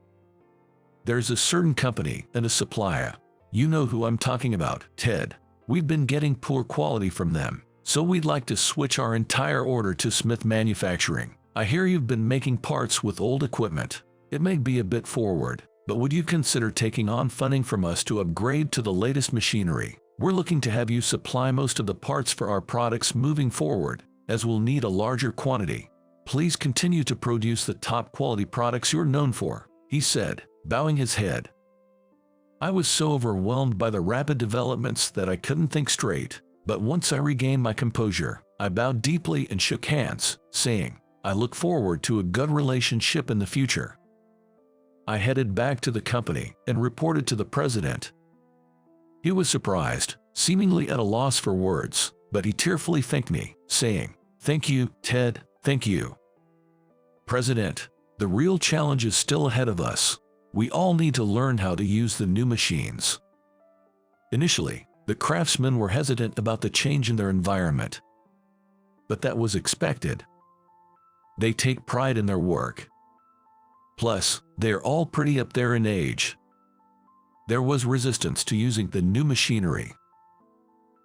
Speaker 1: "There's a certain company and a supplier. You know who I'm talking about, Ted. We've been getting poor quality from them, so we'd like to switch our entire order to Smith Manufacturing. I hear you've been making parts with old equipment. It may be a bit forward, but would you consider taking on funding from us to upgrade to the latest machinery? We're looking to have you supply most of the parts for our products moving forward, as we'll need a larger quantity. Please continue to produce the top quality products you're known for," he said, bowing his head. I was so overwhelmed by the rapid developments that I couldn't think straight, but once I regained my composure, I bowed deeply and shook hands, saying, "I look forward to a good relationship in the future." I headed back to the company and reported to the president. He was surprised, seemingly at a loss for words, but he tearfully thanked me, saying, "Thank you, Ted, thank you." "President, the real challenge is still ahead of us. We all need to learn how to use the new machines." Initially, the craftsmen were hesitant about the change in their environment. But that was expected. They take pride in their work. Plus, they're all pretty up there in age. There was resistance to using the new machinery.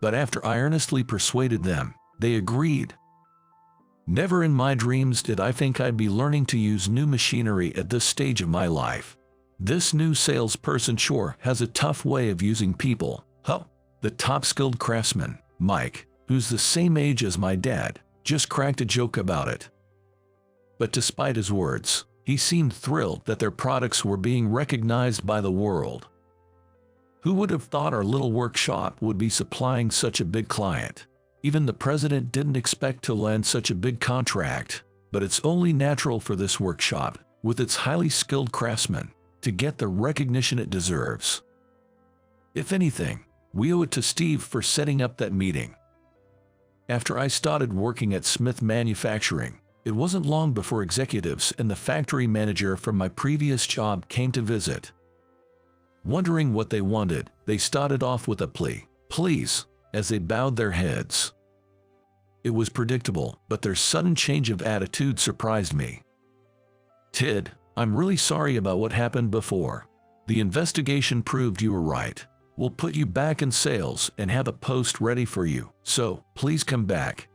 Speaker 1: But after I earnestly persuaded them, they agreed. Never in my dreams did I think I'd be learning to use new machinery at this stage of my life. This new salesperson sure has a tough way of using people. Huh? The top skilled craftsman, Mike, who's the same age as my dad, just cracked a joke about it. But despite his words, he seemed thrilled that their products were being recognized by the world. Who would have thought our little workshop would be supplying such a big client? Even the president didn't expect to land such a big contract, but it's only natural for this workshop, with its highly skilled craftsmen, to get the recognition it deserves. If anything, we owe it to Steve for setting up that meeting. After I started working at Smith Manufacturing, it wasn't long before executives and the factory manager from my previous job came to visit. Wondering what they wanted, they started off with a plea, "Please," as they bowed their heads. It was predictable, but their sudden change of attitude surprised me. "Ted, I'm really sorry about what happened before. The investigation proved you were right. We'll put you back in sales and have a post ready for you, so please come back."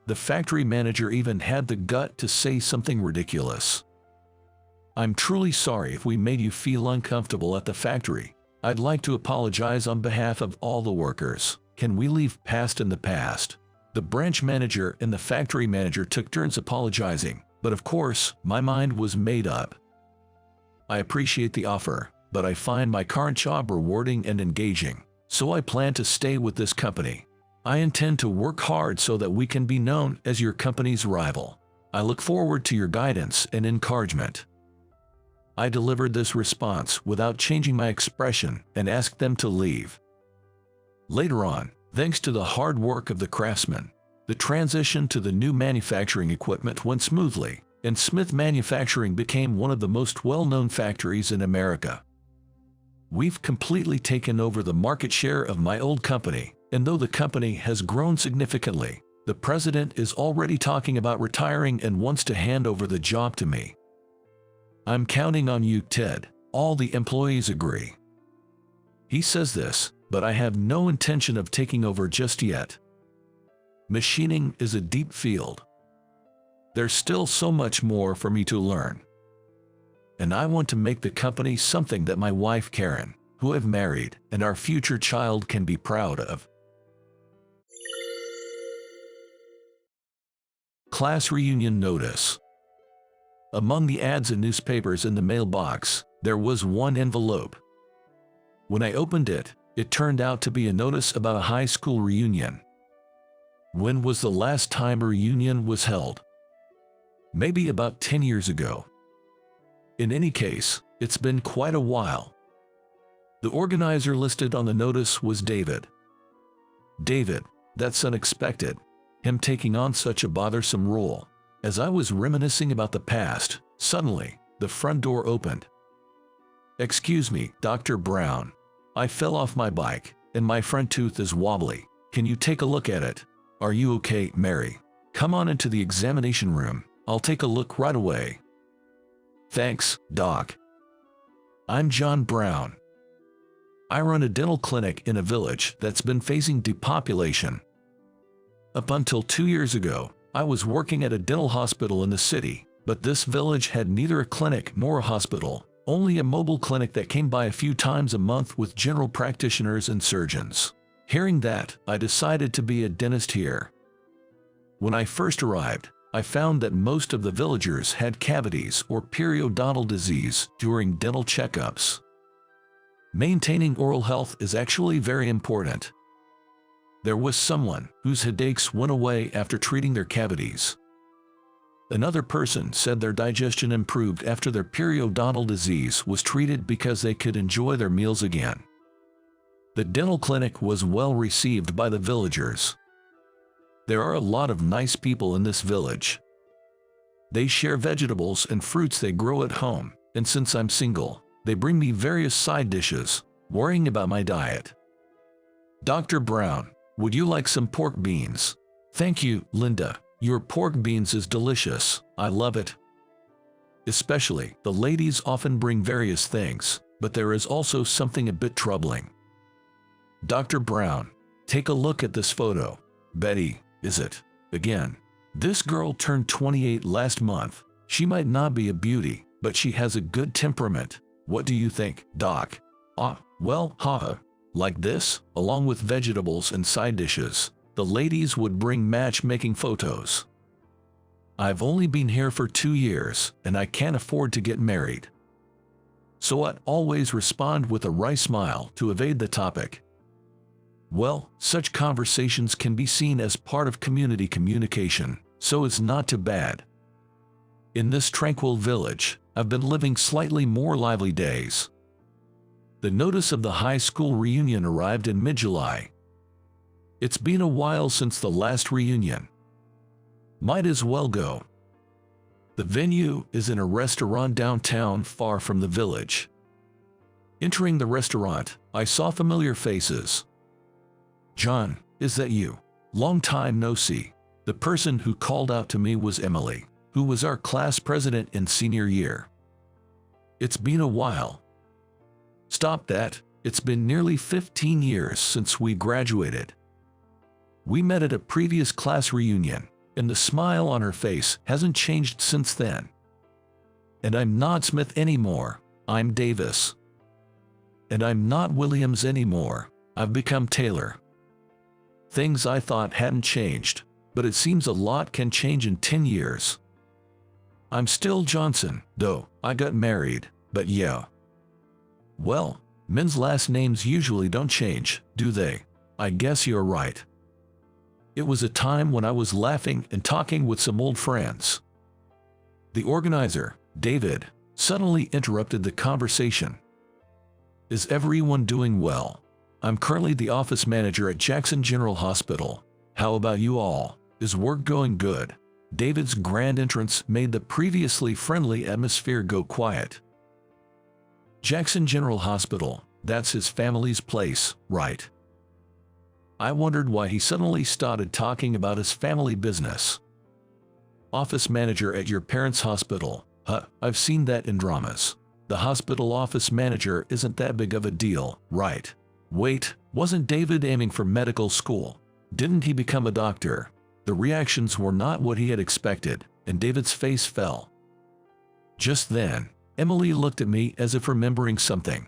Speaker 1: The factory manager even had the gut to say something ridiculous. "I'm truly sorry if we made you feel uncomfortable at the factory. I'd like to apologize on behalf of all the workers. Can we leave past in the past?" The branch manager and the factory manager took turns apologizing, but of course, my mind was made up. I appreciate the offer, but I find my current job rewarding and engaging, so I plan to stay with this company. I intend to work hard so that we can be known as your company's rival. I look forward to your guidance and encouragement." I delivered this response without changing my expression and asked them to leave. Later on, thanks to the hard work of the craftsmen, the transition to the new manufacturing equipment went smoothly, and Smith Manufacturing became one of the most well-known factories in America. We've completely taken over the market share of my old company, and though the company has grown significantly, the president is already talking about retiring and wants to hand over the job to me. "I'm counting on you, Ted," all the employees agree. He says this, but I have no intention of taking over just yet. Machining is a deep field. There's still so much more for me to learn. And I want to make the company something that my wife Karen, who I've married, and our future child can be proud of. Class reunion notice. Among the ads and newspapers in the mailbox, there was one envelope. When I opened it, it turned out to be a notice about a high school reunion. When was the last time a reunion was held? Maybe about 10 years ago. In any case, it's been quite a while. The organizer listed on the notice was David. David, that's unexpected, him taking on such a bothersome role. As I was reminiscing about the past, suddenly, the front door opened. "Excuse me, Dr. Brown. I fell off my bike, and my front tooth is wobbly. Can you take a look at it? Are you okay, Mary? Come on into the examination room. I'll take a look right away." "Thanks, Doc. I'm John Brown. I run a dental clinic in a village that's been facing depopulation. Up until 2 years ago, I was working at a dental hospital in the city, but this village had neither a clinic nor a hospital, only a mobile clinic that came by a few times a month with general practitioners and surgeons. Hearing that, I decided to be a dentist here. When I first arrived, I found that most of the villagers had cavities or periodontal disease during dental checkups. Maintaining oral health is actually very important. There was someone whose headaches went away after treating their cavities. Another person said their digestion improved after their periodontal disease was treated because they could enjoy their meals again. The dental clinic was well received by the villagers. There are a lot of nice people in this village. They share vegetables and fruits they grow at home, and since I'm single, they bring me various side dishes, worrying about my diet. Dr. Brown, would you like some pork beans? Thank you, Linda. Your pork beans is delicious. I love it. Especially, the ladies often bring various things, but there is also something a bit troubling. Dr. Brown, take a look at this photo. Betty, is it? Again. This girl turned 28 last month. She might not be a beauty, but she has a good temperament. What do you think, Doc? Well, haha. Like this, along with vegetables and side dishes, the ladies would bring matchmaking photos. I've only been here for 2 years, and I can't afford to get married. So I'd always respond with a wry smile to evade the topic. Well, such conversations can be seen as part of community communication, so it's not too bad. In this tranquil village, I've been living slightly more lively days. The notice of the high school reunion arrived in mid-July. It's been a while since the last reunion. Might as well go. The venue is in a restaurant downtown far from the village. Entering the restaurant, I saw familiar faces. John, is that you? Long time no see. The person who called out to me was Emily, who was our class president in senior year. It's been a while. Stop that, it's been nearly 15 years since we graduated. We met at a previous class reunion, and the smile on her face hasn't changed since then. And I'm not Smith anymore, I'm Davis. And I'm not Williams anymore, I've become Taylor. Things I thought hadn't changed, but it seems a lot can change in 10 years. I'm still Johnson, though I got married, but yeah. Well, men's last names usually don't change, do they? I guess you're right. It was a time when I was laughing and talking with some old friends. The organizer, David, suddenly interrupted the conversation. Is everyone doing well? I'm currently the office manager at Jackson General Hospital. How about you all? Is work going good? David's grand entrance made the previously friendly atmosphere go quiet. Jackson General Hospital, that's his family's place, right? I wondered why he suddenly started talking about his family business. Office manager at your parents' hospital. I've seen that in dramas. The hospital office manager isn't that big of a deal, right? Wait, wasn't David aiming for medical school? Didn't he become a doctor? The reactions were not what he had expected, and David's face fell. Just then, Emily looked at me as if remembering something.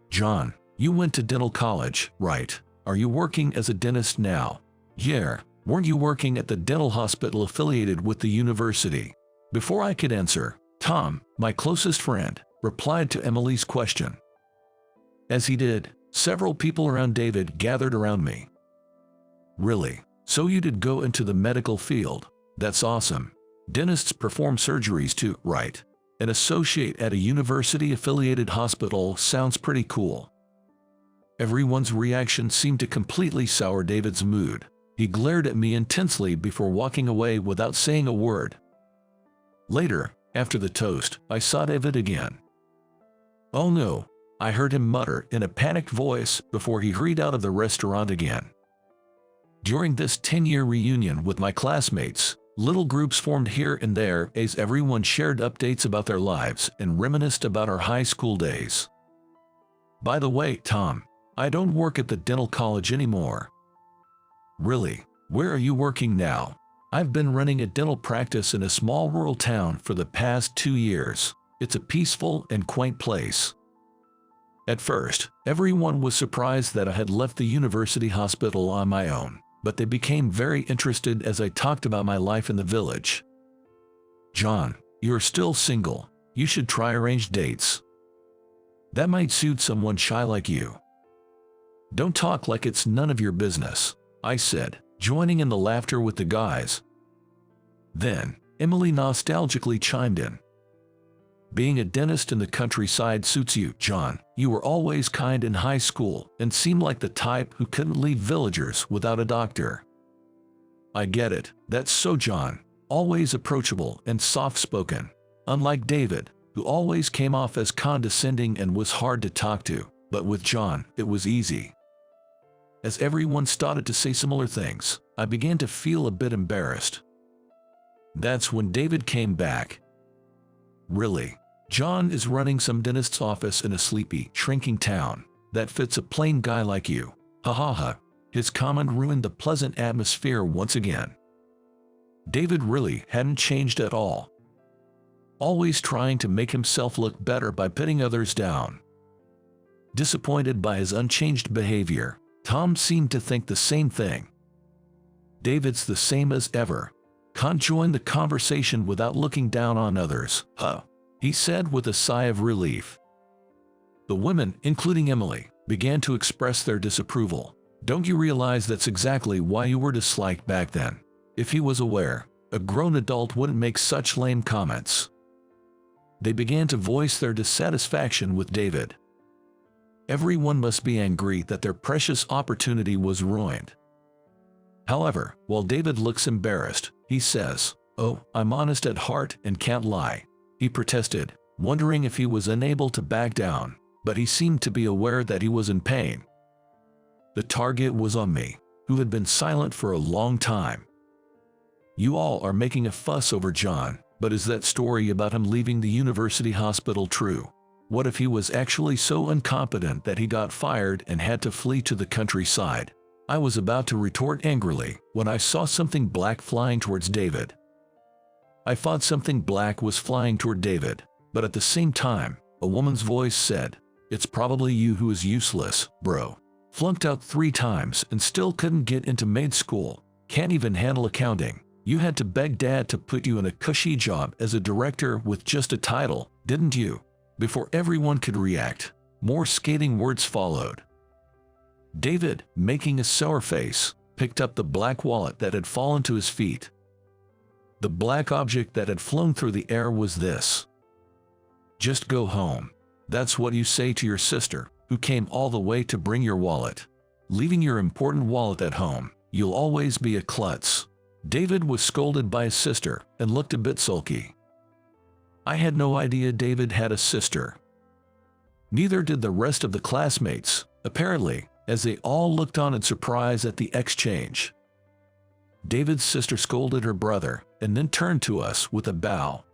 Speaker 1: John, you went to dental college, right? Are you working as a dentist now? Yeah, weren't you working at the dental hospital affiliated with the university? Before I could answer, Tom, my closest friend, replied to Emily's question. As he did, several people around David gathered around me. Really? So you did go into the medical field? That's awesome. Dentists perform surgeries too, right? An associate at a university-affiliated hospital sounds pretty cool. Everyone's reaction seemed to completely sour David's mood. He glared at me intensely before walking away without saying a word. Later, after the toast, I saw David again. Oh no, I heard him mutter in a panicked voice before he hurried out of the restaurant again. During this 10-year reunion with my classmates, little groups formed here and there as everyone shared updates about their lives and reminisced about our high school days. By the way, Tom, I don't work at the dental college anymore. Really? Where are you working now? I've been running a dental practice in a small rural town for the past 2 years. It's a peaceful and quaint place. At first, everyone was surprised that I had left the university hospital on my own, but they became very interested as I talked about my life in the village. John, you're still single. You should try arranged dates. That might suit someone shy like you. Don't talk like it's none of your business, I said, joining in the laughter with the guys. Then, Emily nostalgically chimed in. Being a dentist in the countryside suits you, John. You were always kind in high school and seemed like the type who couldn't leave villagers without a doctor. I get it, that's so John. Always approachable and soft-spoken. Unlike David, who always came off as condescending and was hard to talk to, but with John, it was easy. As everyone started to say similar things, I began to feel a bit embarrassed. That's when David came back. Really? John is running some dentist's office in a sleepy, shrinking town. That fits a plain guy like you. Ha ha ha. His comment ruined the pleasant atmosphere once again. David really hadn't changed at all. Always trying to make himself look better by putting others down. Disappointed by his unchanged behavior, Tom seemed to think the same thing. David's the same as ever. Can't join the conversation without looking down on others, he said with a sigh of relief. The women, including Emily, began to express their disapproval. Don't you realize that's exactly why you were disliked back then? If he was aware, a grown adult wouldn't make such lame comments. They began to voice their dissatisfaction with David. Everyone must be angry that their precious opportunity was ruined. However, while David looks embarrassed, he says, "Oh, I'm honest at heart and can't lie." He protested, wondering if he was unable to back down, but he seemed to be aware that he was in pain. The target was on me, who had been silent for a long time. You all are making a fuss over John, but is that story about him leaving the university hospital true? What if he was actually so incompetent that he got fired and had to flee to the countryside? I was about to retort angrily when I saw something black flying towards David. I thought something black was flying toward David, but at the same time, a woman's voice said, "It's probably you who is useless, bro. Flunked out 3 times and still couldn't get into maid school. Can't even handle accounting. You had to beg Dad to put you in a cushy job as a director with just a title, didn't you?" Before everyone could react, more scathing words followed. David, making a sour face, picked up the black wallet that had fallen to his feet. The black object that had flown through the air was this. Just go home. That's what you say to your sister, who came all the way to bring your wallet. Leaving your important wallet at home, you'll always be a klutz. David was scolded by his sister and looked a bit sulky. I had no idea David had a sister. Neither did the rest of the classmates, apparently, as they all looked on in surprise at the exchange. David's sister scolded her brother and then turned to us with a bow.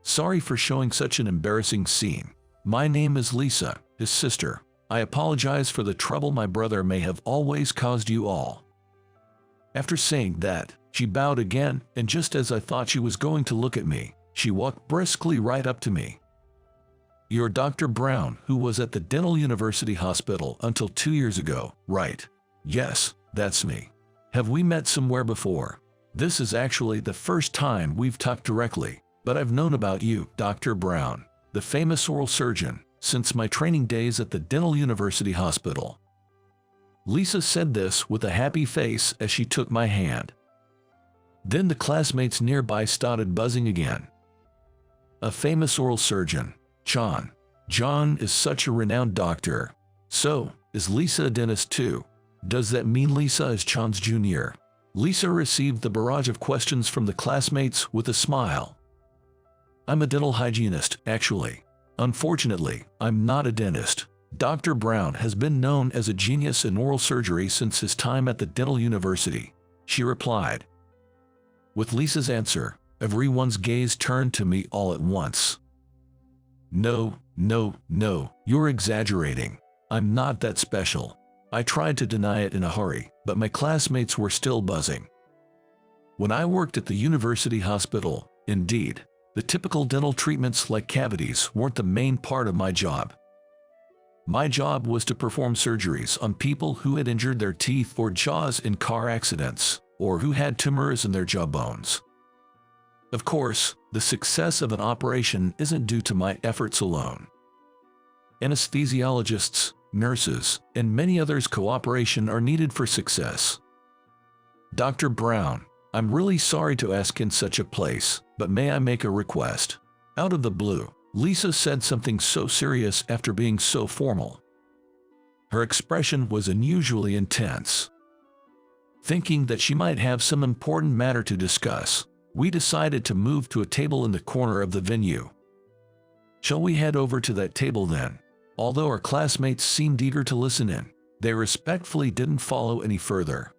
Speaker 1: Sorry for showing such an embarrassing scene. My name is Lisa, his sister. I apologize for the trouble my brother may have always caused you all. After saying that, she bowed again, and just as I thought she was going to look at me, she walked briskly right up to me. You're Dr. Brown, who was at the Dental University Hospital until 2 years ago, right? Yes, that's me. Have we met somewhere before? This is actually the first time we've talked directly, but I've known about you, Dr. Brown, the famous oral surgeon, since my training days at the Dental University Hospital. Lisa said this with a happy face as she took my hand. Then the classmates nearby started buzzing again. A famous oral surgeon, John. John is such a renowned doctor. So, is Lisa a dentist too? Does that mean Lisa is John's junior? Lisa received the barrage of questions from the classmates with a smile. I'm a dental hygienist, actually. Unfortunately, I'm not a dentist. Dr. Brown has been known as a genius in oral surgery since his time at the Dental University, she replied. With Lisa's answer, everyone's gaze turned to me all at once. No, you're exaggerating. I'm not that special. I tried to deny it in a hurry, but my classmates were still buzzing. When I worked at the university hospital, indeed, the typical dental treatments like cavities weren't the main part of my job. My job was to perform surgeries on people who had injured their teeth or jaws in car accidents, or who had tumors in their jawbones. Of course, the success of an operation isn't due to my efforts alone. Anesthesiologists, nurses, and many others' cooperation are needed for success. Dr. Brown, I'm really sorry to ask in such a place, but may I make a request? Out of the blue, Lisa said something so serious after being so formal. Her expression was unusually intense. Thinking that she might have some important matter to discuss, we decided to move to a table in the corner of the venue. Shall we head over to that table then? Although our classmates seemed eager to listen in, they respectfully didn't follow any further.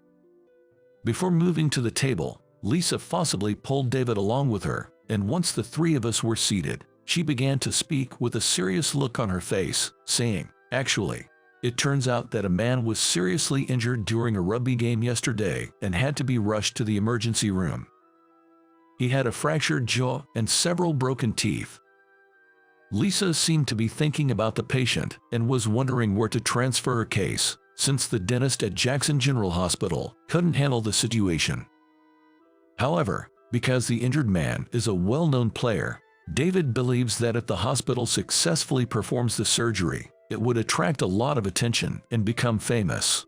Speaker 1: Before moving to the table, Lisa forcibly pulled David along with her, and once the three of us were seated, she began to speak with a serious look on her face, saying, Actually, it turns out that a man was seriously injured during a rugby game yesterday and had to be rushed to the emergency room. He had a fractured jaw and several broken teeth. Lisa seemed to be thinking about the patient and was wondering where to transfer her case, since the dentist at Jackson General Hospital couldn't handle the situation. However, because the injured man is a well-known player, David believes that if the hospital successfully performs the surgery, it would attract a lot of attention and become famous.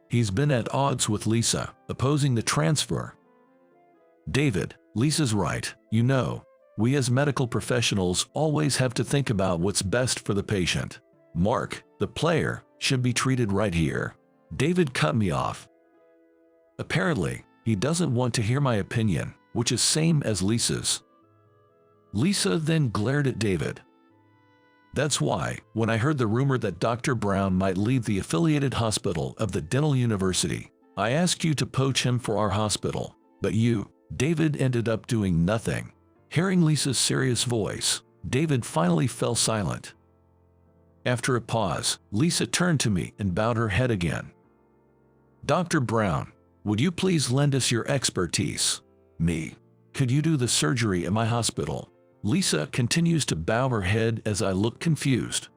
Speaker 1: He's been at odds with Lisa, opposing the transfer. David, Lisa's right, you know. We as medical professionals always have to think about what's best for the patient. Mark, the player, should be treated right here. David cut me off. Apparently, he doesn't want to hear my opinion, which is same as Lisa's. Lisa then glared at David. That's why, when I heard the rumor that Dr. Brown might leave the affiliated hospital of the Dental University, I asked you to poach him for our hospital, but you, David, ended up doing nothing. Hearing Lisa's serious voice, David finally fell silent. After a pause, Lisa turned to me and bowed her head again. Dr. Brown, would you please lend us your expertise? Me. Could you do the surgery at my hospital? Lisa continues to bow her head as I look confused.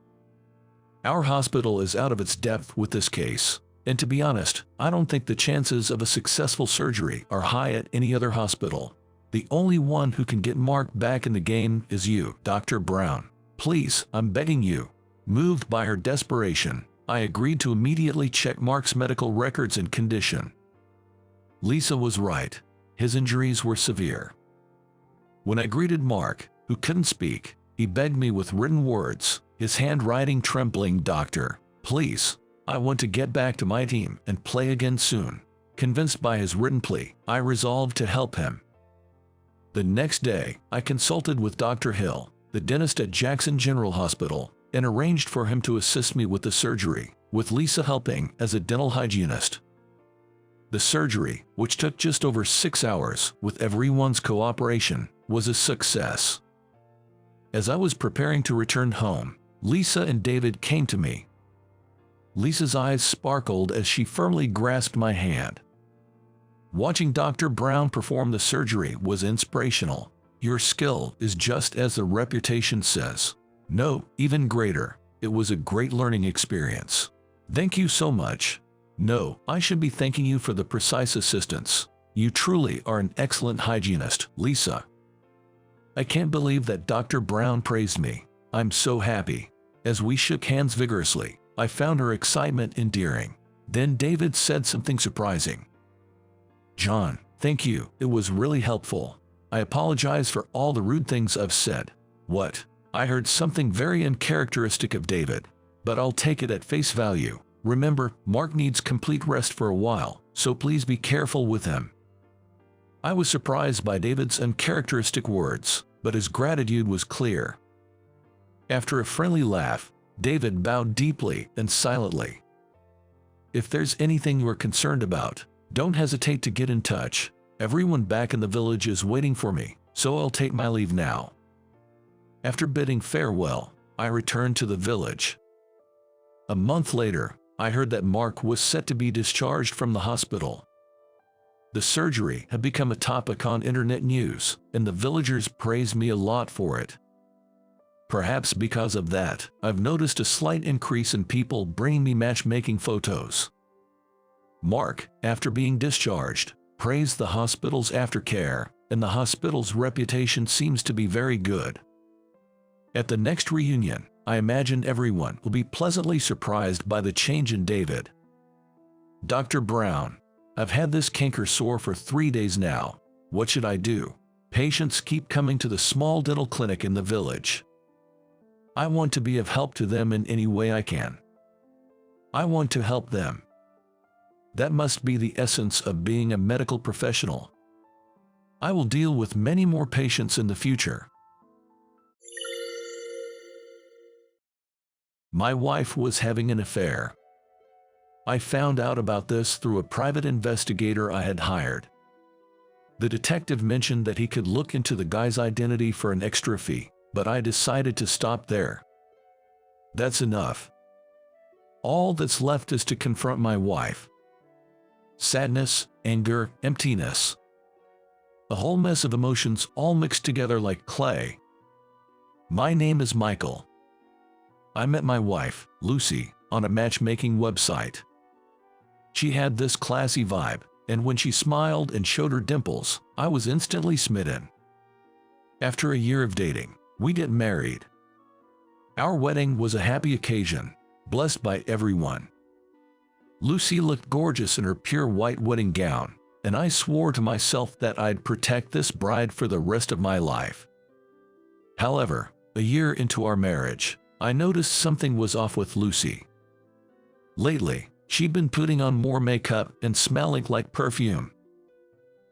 Speaker 1: Our hospital is out of its depth with this case, and to be honest, I don't think the chances of a successful surgery are high at any other hospital. The only one who can get Mark back in the game is you, Dr. Brown. Please, I'm begging you. Moved by her desperation, I agreed to immediately check Mark's medical records and condition. Lisa was right. His injuries were severe. When I greeted Mark, who couldn't speak, he begged me with written words, his handwriting trembling, "Doctor, please, I want to get back to my team and play again soon." Convinced by his written plea, I resolved to help him. The next day, I consulted with Dr. Hill, the dentist at Jackson General Hospital, and arranged for him to assist me with the surgery, with Lisa helping as a dental hygienist. The surgery, which took just over 6 hours with everyone's cooperation, was a success. As I was preparing to return home, Lisa and David came to me. Lisa's eyes sparkled as she firmly grasped my hand. Watching Dr. Brown perform the surgery was inspirational. "Your skill is just as the reputation says." "No, even greater. It was a great learning experience. Thank you so much." "No, I should be thanking you for the precise assistance. You truly are an excellent hygienist, Lisa." I can't believe that Dr. Brown praised me. I'm so happy. As we shook hands vigorously, I found her excitement endearing. Then David said something surprising. "John, thank you. It was really helpful. I apologize for all the rude things I've said." "What?" I heard something very uncharacteristic of David, but I'll take it at face value. "Remember, Mark needs complete rest for a while, so please be careful with him." I was surprised by David's uncharacteristic words, but his gratitude was clear. After a friendly laugh, David bowed deeply and silently. "If there's anything you're concerned about, don't hesitate to get in touch. Everyone back in the village is waiting for me, so I'll take my leave now." After bidding farewell, I returned to the village. A month later, I heard that Mark was set to be discharged from the hospital. The surgery had become a topic on internet news, and the villagers praised me a lot for it. Perhaps because of that, I've noticed a slight increase in people bringing me matchmaking photos. Mark, after being discharged, praised the hospital's aftercare, and the hospital's reputation seems to be very good. At the next reunion, I imagine everyone will be pleasantly surprised by the change in David. "Dr. Brown, I've had this canker sore for 3 days now. What should I do? Patients keep coming to the small dental clinic in the village. I want to be of help to them in any way I can. I want to help them. That must be the essence of being a medical professional. I will deal with many more patients in the future." My wife was having an affair. I found out about this through a private investigator I had hired. The detective mentioned that he could look into the guy's identity for an extra fee, but I decided to stop there. That's enough. All that's left is to confront my wife. Sadness, anger, emptiness. A whole mess of emotions all mixed together like clay. My name is Michael. I met my wife, Lucy, on a matchmaking website. She had this classy vibe, and when she smiled and showed her dimples, I was instantly smitten. After a year of dating, we get married. Our wedding was a happy occasion, blessed by everyone. Lucy looked gorgeous in her pure white wedding gown, and I swore to myself that I'd protect this bride for the rest of my life. However, a year into our marriage, I noticed something was off with Lucy. Lately, she'd been putting on more makeup and smelling like perfume.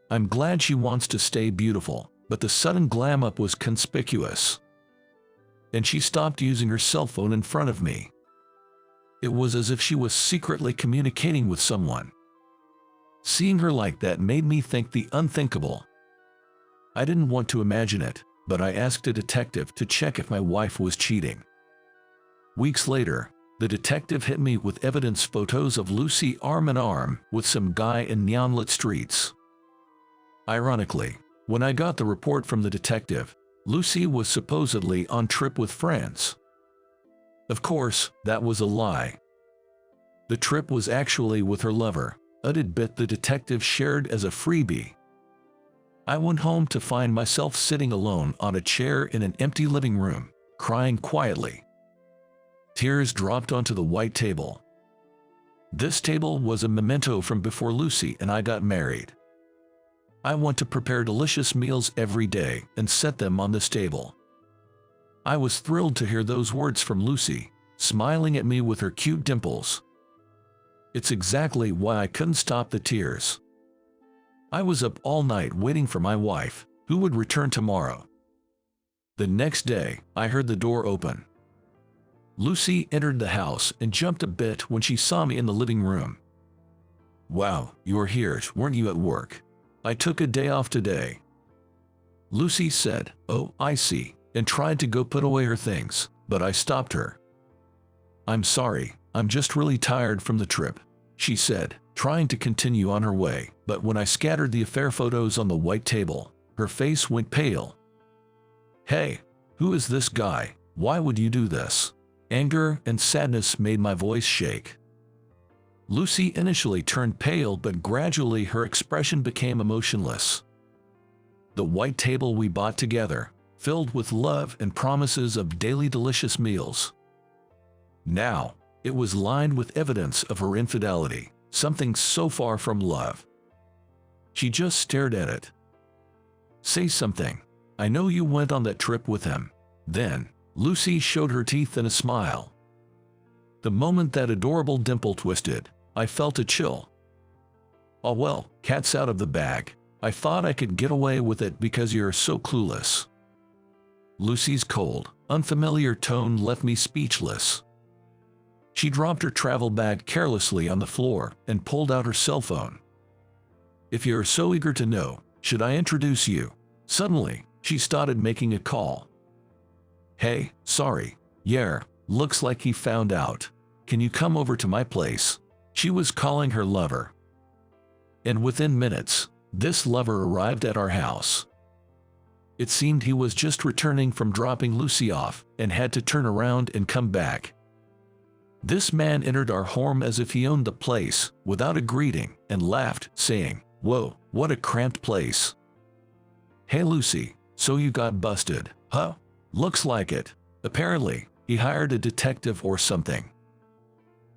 Speaker 1: I'm glad she wants to stay beautiful, but the sudden glam up was conspicuous. And she stopped using her cell phone in front of me. It was as if she was secretly communicating with someone. Seeing her like that made me think the unthinkable. I didn't want to imagine it, but I asked a detective to check if my wife was cheating. Weeks later, the detective hit me with evidence photos of Lucy arm in arm with some guy in neon-lit streets. Ironically, when I got the report from the detective, Lucy was supposedly on trip with friends. Of course, that was a lie. The trip was actually with her lover, a tidbit the detective shared as a freebie. I went home to find myself sitting alone on a chair in an empty living room, crying quietly. Tears dropped onto the white table. This table was a memento from before Lucy and I got married. I want to prepare delicious meals every day and set them on this table." I was thrilled to hear those words from Lucy, smiling at me with her cute dimples. It's exactly why I couldn't stop the tears. I was up all night waiting for my wife, who would return tomorrow. The next day, I heard the door open. Lucy entered the house and jumped a bit when she saw me in the living room. "Wow, you were here, weren't you, at work? I took a day off today." Lucy said, "Oh, I see," and tried to go put away her things, but I stopped her. "I'm sorry, I'm just really tired from the trip," she said, trying to continue on her way, but when I scattered the affair photos on the white table, her face went pale. "Hey, who is this guy? Why would you do this?" Anger and sadness made my voice shake. Lucy initially turned pale, but gradually her expression became emotionless. The white table we bought together, filled with love and promises of daily delicious meals. Now, it was lined with evidence of her infidelity, something so far from love. She just stared at it. "Say something. I know you went on that trip with him." Then, Lucy showed her teeth in a smile. The moment that adorable dimple twisted, I felt a chill. "Oh well, cat's out of the bag. I thought I could get away with it because you're so clueless." Lucy's cold, unfamiliar tone left me speechless. She dropped her travel bag carelessly on the floor and pulled out her cell phone. "If you're so eager to know, should I introduce you?" Suddenly, she started making a call. "Hey, sorry. Yeah, looks like he found out. Can you come over to my place?" She was calling her lover. And within minutes, this lover arrived at our house. It seemed he was just returning from dropping Lucy off and had to turn around and come back. This man entered our home as if he owned the place, without a greeting, and laughed, saying, "Whoa, what a cramped place." "Hey Lucy, so you got busted, huh?" "Looks like it. Apparently, he hired a detective or something."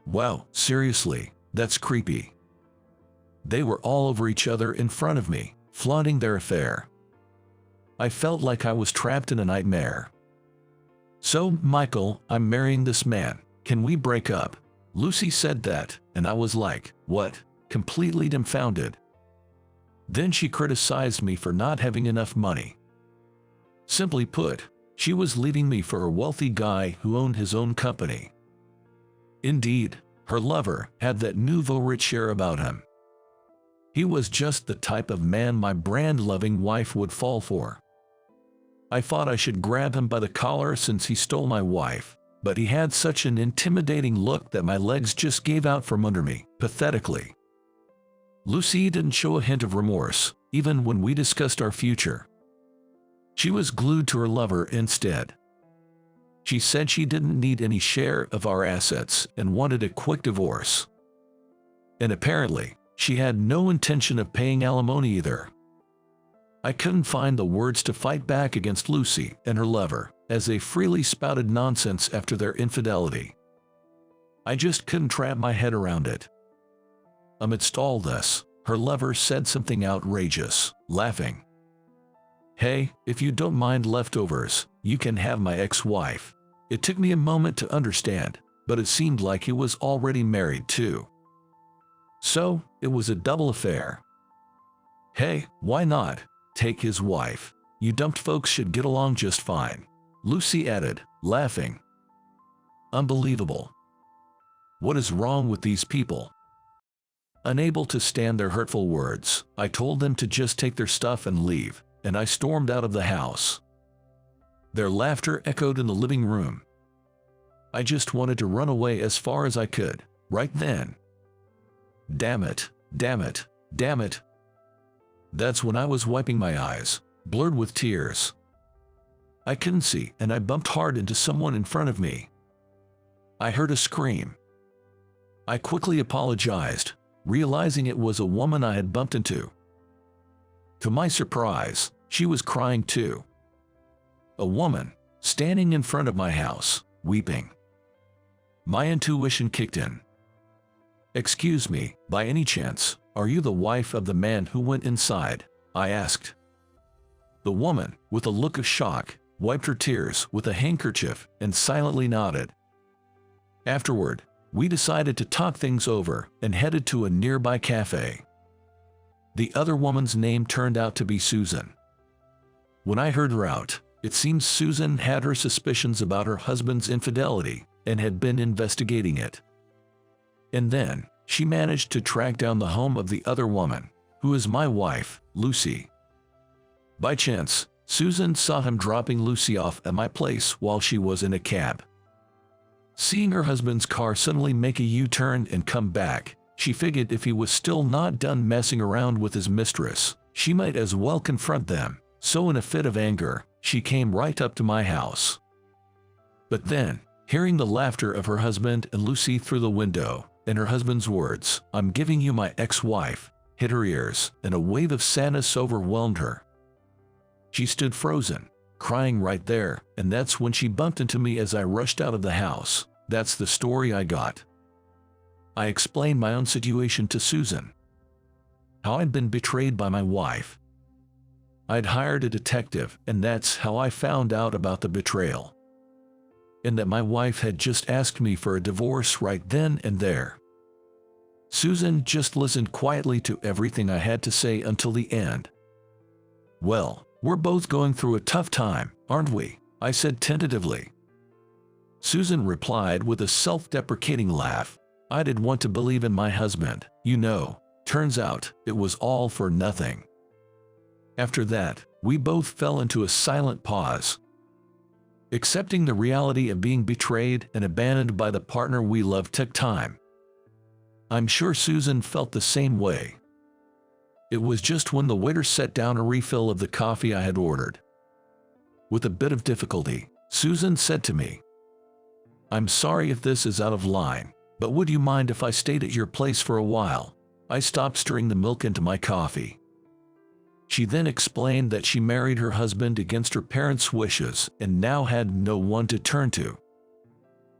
Speaker 1: "Wow, seriously, that's creepy." They were all over each other in front of me, flaunting their affair. I felt like I was trapped in a nightmare. "So, Michael, I'm marrying this man. Can we break up?" Lucy said that, and I was like, "What?" completely dumbfounded. Then she criticized me for not having enough money. Simply put, she was leaving me for a wealthy guy who owned his own company. Indeed, her lover had that nouveau rich air about him. He was just the type of man my brand-loving wife would fall for. I thought I should grab him by the collar since he stole my wife, but he had such an intimidating look that my legs just gave out from under me, pathetically. Lucy didn't show a hint of remorse, even when we discussed our future. She was glued to her lover instead. She said she didn't need any share of our assets and wanted a quick divorce. And apparently, she had no intention of paying alimony either. I couldn't find the words to fight back against Lucy and her lover, as they freely spouted nonsense after their infidelity. I just couldn't wrap my head around it. Amidst all this, her lover said something outrageous, laughing. "Hey, if you don't mind leftovers, you can have my ex-wife." It took me a moment to understand, but it seemed like he was already married too. So, it was a double affair. "Hey, why not? Take his wife. You dumped folks should get along just fine," Lucy added, laughing. Unbelievable. What is wrong with these people? Unable to stand their hurtful words, I told them to just take their stuff and leave, and I stormed out of the house. Their laughter echoed in the living room. I just wanted to run away as far as I could, right then. Damn it, damn it, damn it. That's when I was wiping my eyes, blurred with tears. I couldn't see, and I bumped hard into someone in front of me. I heard a scream. I quickly apologized, realizing it was a woman I had bumped into. To my surprise, she was crying too. A woman, standing in front of my house, weeping. My intuition kicked in. "Excuse me, by any chance, are you the wife of the man who went inside?" I asked. The woman, with a look of shock, wiped her tears with a handkerchief and silently nodded. Afterward, we decided to talk things over and headed to a nearby cafe. The other woman's name turned out to be Susan. When I heard her out, it seems Susan had her suspicions about her husband's infidelity and had been investigating it. And then, she managed to track down the home of the other woman, who is my wife, Lucy. By chance, Susan saw him dropping Lucy off at my place while she was in a cab. Seeing her husband's car suddenly make a U-turn and come back, she figured if he was still not done messing around with his mistress, she might as well confront them, so in a fit of anger, she came right up to my house. But then, hearing the laughter of her husband and Lucy through the window, and her husband's words, "I'm giving you my ex-wife," hit her ears, and a wave of sadness overwhelmed her. She stood frozen, crying right there, and that's when she bumped into me as I rushed out of the house. That's the story I got. I explained my own situation to Susan. How I'd been betrayed by my wife. I'd hired a detective, and that's how I found out about the betrayal. And that my wife had just asked me for a divorce right then and there. Susan just listened quietly to everything I had to say until the end. "Well, we're both going through a tough time, aren't we?" I said tentatively. Susan replied with a self-deprecating laugh. "I did want to believe in my husband, you know. Turns out, it was all for nothing." After that, we both fell into a silent pause. Accepting the reality of being betrayed and abandoned by the partner we loved took time. I'm sure Susan felt the same way. It was just when the waiter set down a refill of the coffee I had ordered. With a bit of difficulty, Susan said to me, "I'm sorry if this is out of line, but would you mind if I stayed at your place for a while?" I stopped stirring the milk into my coffee. She then explained that she married her husband against her parents' wishes and now had no one to turn to.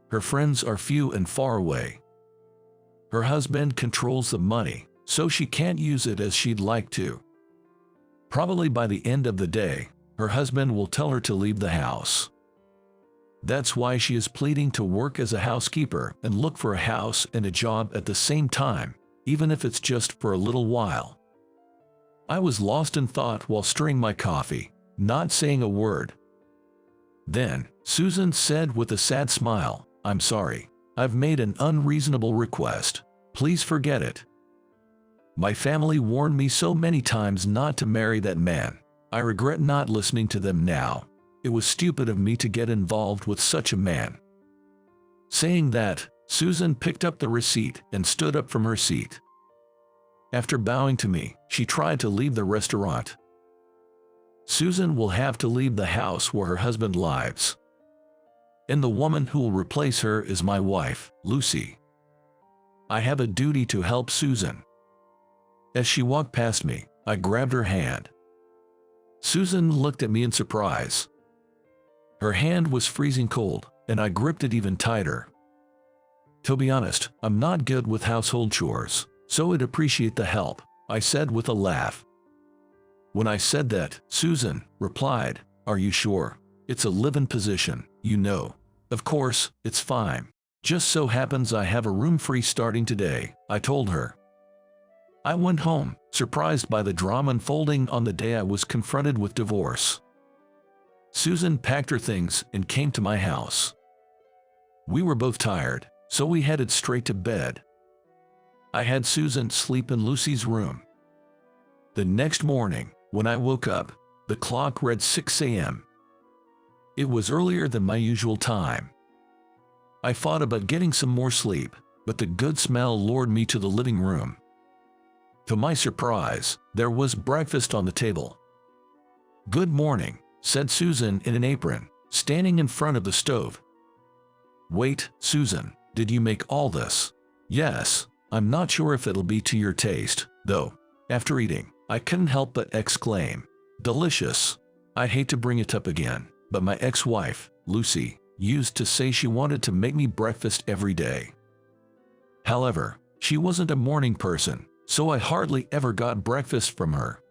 Speaker 1: Her friends are few and far away. Her husband controls the money, so she can't use it as she'd like to. Probably by the end of the day, her husband will tell her to leave the house. That's why she is pleading to work as a housekeeper and look for a house and a job at the same time, even if it's just for a little while. I was lost in thought while stirring my coffee, not saying a word. Then, Susan said with a sad smile, "I'm sorry. I've made an unreasonable request. Please forget it. My family warned me so many times not to marry that man. I regret not listening to them now. It was stupid of me to get involved with such a man." Saying that, Susan picked up the receipt and stood up from her seat. After bowing to me, she tried to leave the restaurant. Susan will have to leave the house where her husband lives. And the woman who will replace her is my wife, Lucy. I have a duty to help Susan. As she walked past me, I grabbed her hand. Susan looked at me in surprise. Her hand was freezing cold, and I gripped it even tighter. "To be honest, I'm not good with household chores, so I'd appreciate the help," I said with a laugh. When I said that, Susan replied, "Are you sure? It's a live-in position, you know." "Of course, it's fine. Just so happens I have a room free starting today," I told her. I went home, surprised by the drama unfolding on the day I was confronted with divorce. Susan packed her things and came to my house. We were both tired, so we headed straight to bed. I had Susan sleep in Lucy's room. The next morning, when I woke up, the clock read 6 a.m. It was earlier than my usual time. I thought about getting some more sleep, but the good smell lured me to the living room. To my surprise, there was breakfast on the table. "Good morning," said Susan in an apron, standing in front of the stove. "Wait, Susan, did you make all this?" "Yes. I'm not sure if it'll be to your taste, though." After eating, I couldn't help but exclaim, "Delicious." I hate to bring it up again, but my ex-wife, Lucy, used to say she wanted to make me breakfast every day. However, she wasn't a morning person, so I hardly ever got breakfast from her.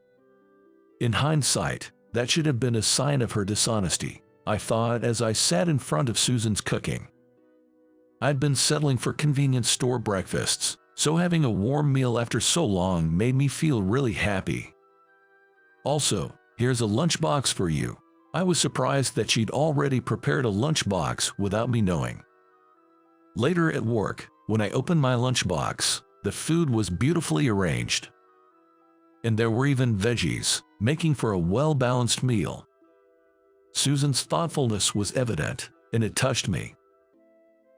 Speaker 1: In hindsight, that should have been a sign of her dishonesty, I thought as I sat in front of Susan's cooking. I'd been settling for convenience store breakfasts, so having a warm meal after so long made me feel really happy. Also, here's a lunchbox for you. I was surprised that she'd already prepared a lunchbox without me knowing. Later at work, when I opened my lunchbox, the food was beautifully arranged. And there were even veggies, making for a well-balanced meal. Susan's thoughtfulness was evident, and it touched me.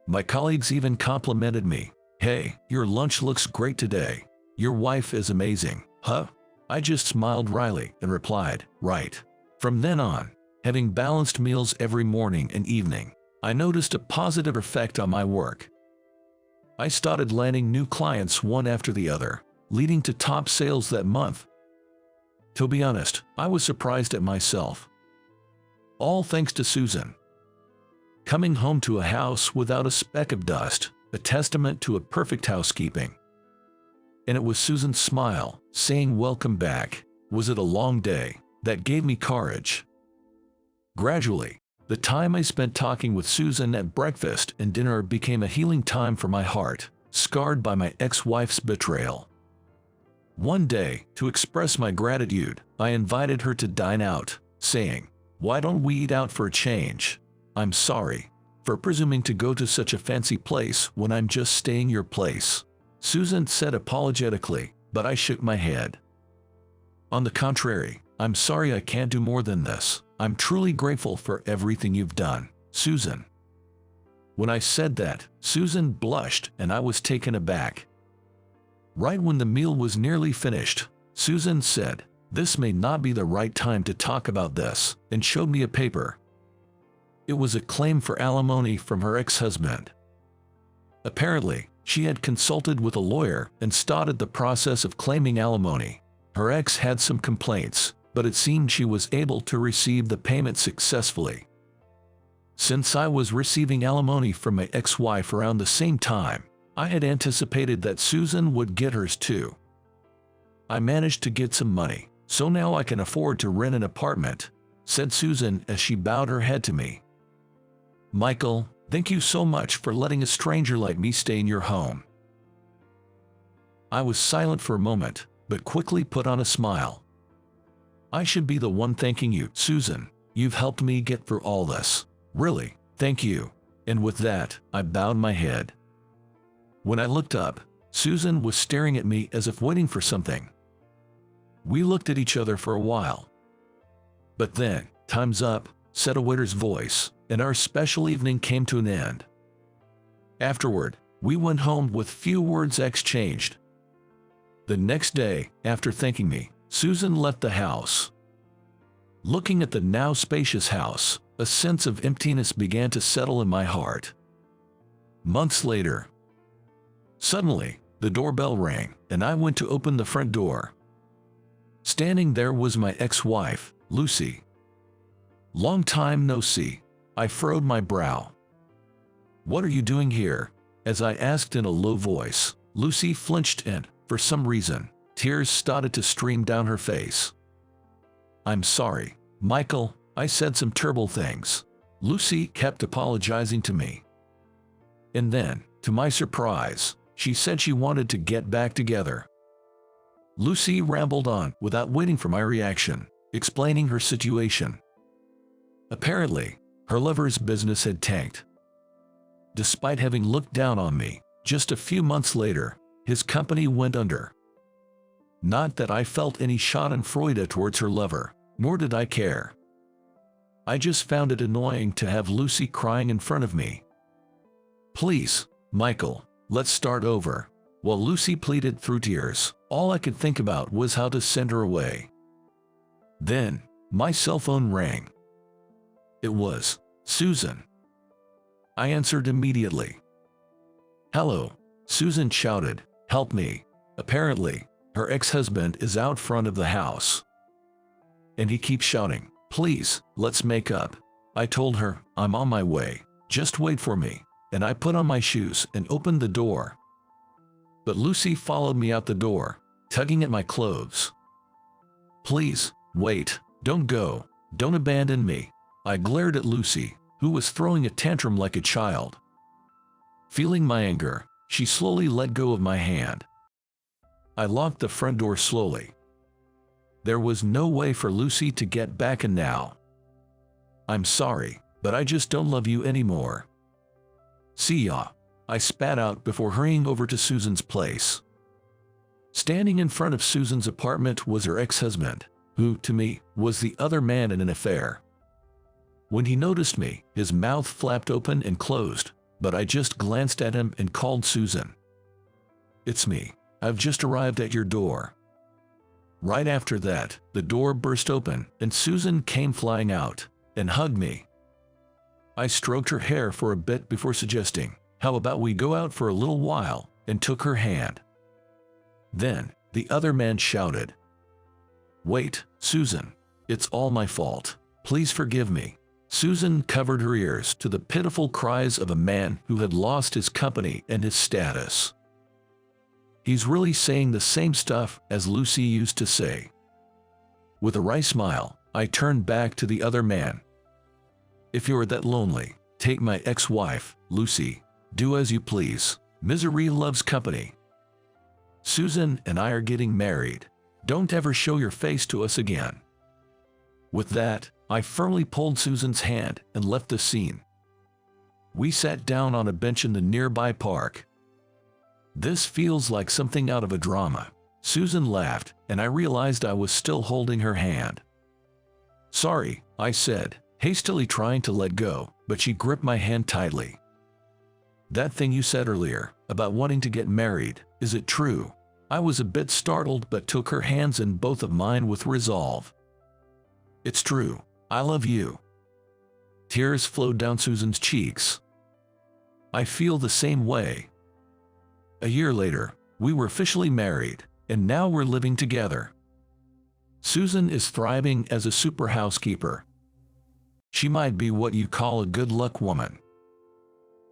Speaker 1: My colleagues even complimented me. "Hey, your lunch looks great today. Your wife is amazing, huh?" I just smiled wryly and replied, "Right." From then on, having balanced meals every morning and evening, I noticed a positive effect on my work. I started landing new clients one after the other, leading to top sales that month. To be honest, I was surprised at myself. All thanks to Susan. Coming home to a house without a speck of dust, a testament to a perfect housekeeping. And it was Susan's smile, saying "welcome back, was it a long day?" that gave me courage. Gradually, the time I spent talking with Susan at breakfast and dinner became a healing time for my heart, scarred by my ex-wife's betrayal. One day, to express my gratitude, I invited her to dine out, saying, "Why don't we eat out for a change? I'm sorry for presuming to go to such a fancy place when I'm just staying your place," Susan said apologetically, but I shook my head. "On the contrary, I'm sorry I can't do more than this. I'm truly grateful for everything you've done, Susan." When I said that, Susan blushed and I was taken aback. Right when the meal was nearly finished, Susan said, "This may not be the right time to talk about this," and showed me a paper. It was a claim for alimony from her ex-husband. Apparently, she had consulted with a lawyer and started the process of claiming alimony. Her ex had some complaints, but it seemed she was able to receive the payment successfully. Since I was receiving alimony from my ex-wife around the same time, I had anticipated that Susan would get hers too. "I managed to get some money, so now I can afford to rent an apartment," said Susan as she bowed her head to me. "Michael, thank you so much for letting a stranger like me stay in your home." I was silent for a moment, but quickly put on a smile. "I should be the one thanking you, Susan. You've helped me get through all this. Really, thank you." And with that, I bowed my head. When I looked up, Susan was staring at me as if waiting for something. We looked at each other for a while. But then, "Time's up," said a waiter's voice, and our special evening came to an end. Afterward, we went home with few words exchanged. The next day, after thanking me, Susan left the house. Looking at the now spacious house, a sense of emptiness began to settle in my heart. Months later, suddenly, the doorbell rang, and I went to open the front door. Standing there was my ex-wife, Lucy. "Long time no see," I furrowed my brow. "What are you doing here?" As I asked in a low voice, Lucy flinched and, for some reason, tears started to stream down her face. "I'm sorry, Michael, I said some terrible things." Lucy kept apologizing to me. And then, to my surprise, she said she wanted to get back together. Lucy rambled on without waiting for my reaction, explaining her situation. Apparently, her lover's business had tanked. Despite having looked down on me, just a few months later, his company went under. Not that I felt any schadenfreude towards her lover, nor did I care. I just found it annoying to have Lucy crying in front of me. "Please, Michael, let's start over." While Lucy pleaded through tears, all I could think about was how to send her away. Then, my cell phone rang. It was Susan. I answered immediately. "Hello," Susan shouted, "help me. Apparently, her ex-husband is out front of the house. And he keeps shouting, 'Please, let's make up.'" I told her, "I'm on my way, just wait for me," and I put on my shoes and opened the door. But Lucy followed me out the door, tugging at my clothes. "Please, Wait, don't go. Don't abandon me. I glared at Lucy, who was throwing a tantrum like a child. Feeling my anger, she slowly let go of my hand. I locked the front door slowly. There was no way for Lucy to get back in now. I'm sorry, but I just don't love you anymore. See ya. I spat out before hurrying over to Susan's place. Standing in front of Susan's apartment was her ex-husband, who, to me, was the other man in an affair. When he noticed me, his mouth flapped open and closed, but I just glanced at him and called Susan. It's me. I've just arrived at your door. Right after that, the door burst open and Susan came flying out and hugged me. I stroked her hair for a bit before suggesting, how about we go out for a little while, and took her hand. Then, the other man shouted, Wait, Susan, it's all my fault. Please forgive me. Susan covered her ears to the pitiful cries of a man who had lost his company and his status. He's really saying the same stuff as Lucy used to say. With a wry smile, I turned back to the other man. If you're that lonely, take my ex-wife, Lucy. Do as you please. Misery loves company. Susan and I are getting married. Don't ever show your face to us again. With that, I firmly pulled Susan's hand and left the scene. We sat down on a bench in the nearby park. This feels like something out of a drama. Susan laughed, and I realized I was still holding her hand. Sorry, I said, hastily trying to let go, but she gripped my hand tightly. That thing you said earlier, about wanting to get married, is it true? I was a bit startled but took her hands in both of mine with resolve. It's true. I love you. Tears flowed down Susan's cheeks. I feel the same way. A year later, we were officially married, and now we're living together. Susan is thriving as a super housekeeper. She might be what you call a good luck woman.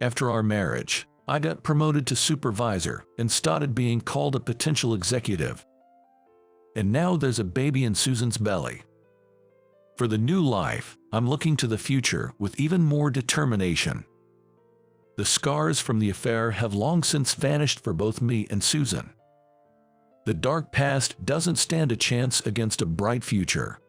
Speaker 1: After our marriage, I got promoted to supervisor and started being called a potential executive. And now there's a baby in Susan's belly. For the new life, I'm looking to the future with even more determination. The scars from the affair have long since vanished for both me and Susan. The dark past doesn't stand a chance against a bright future.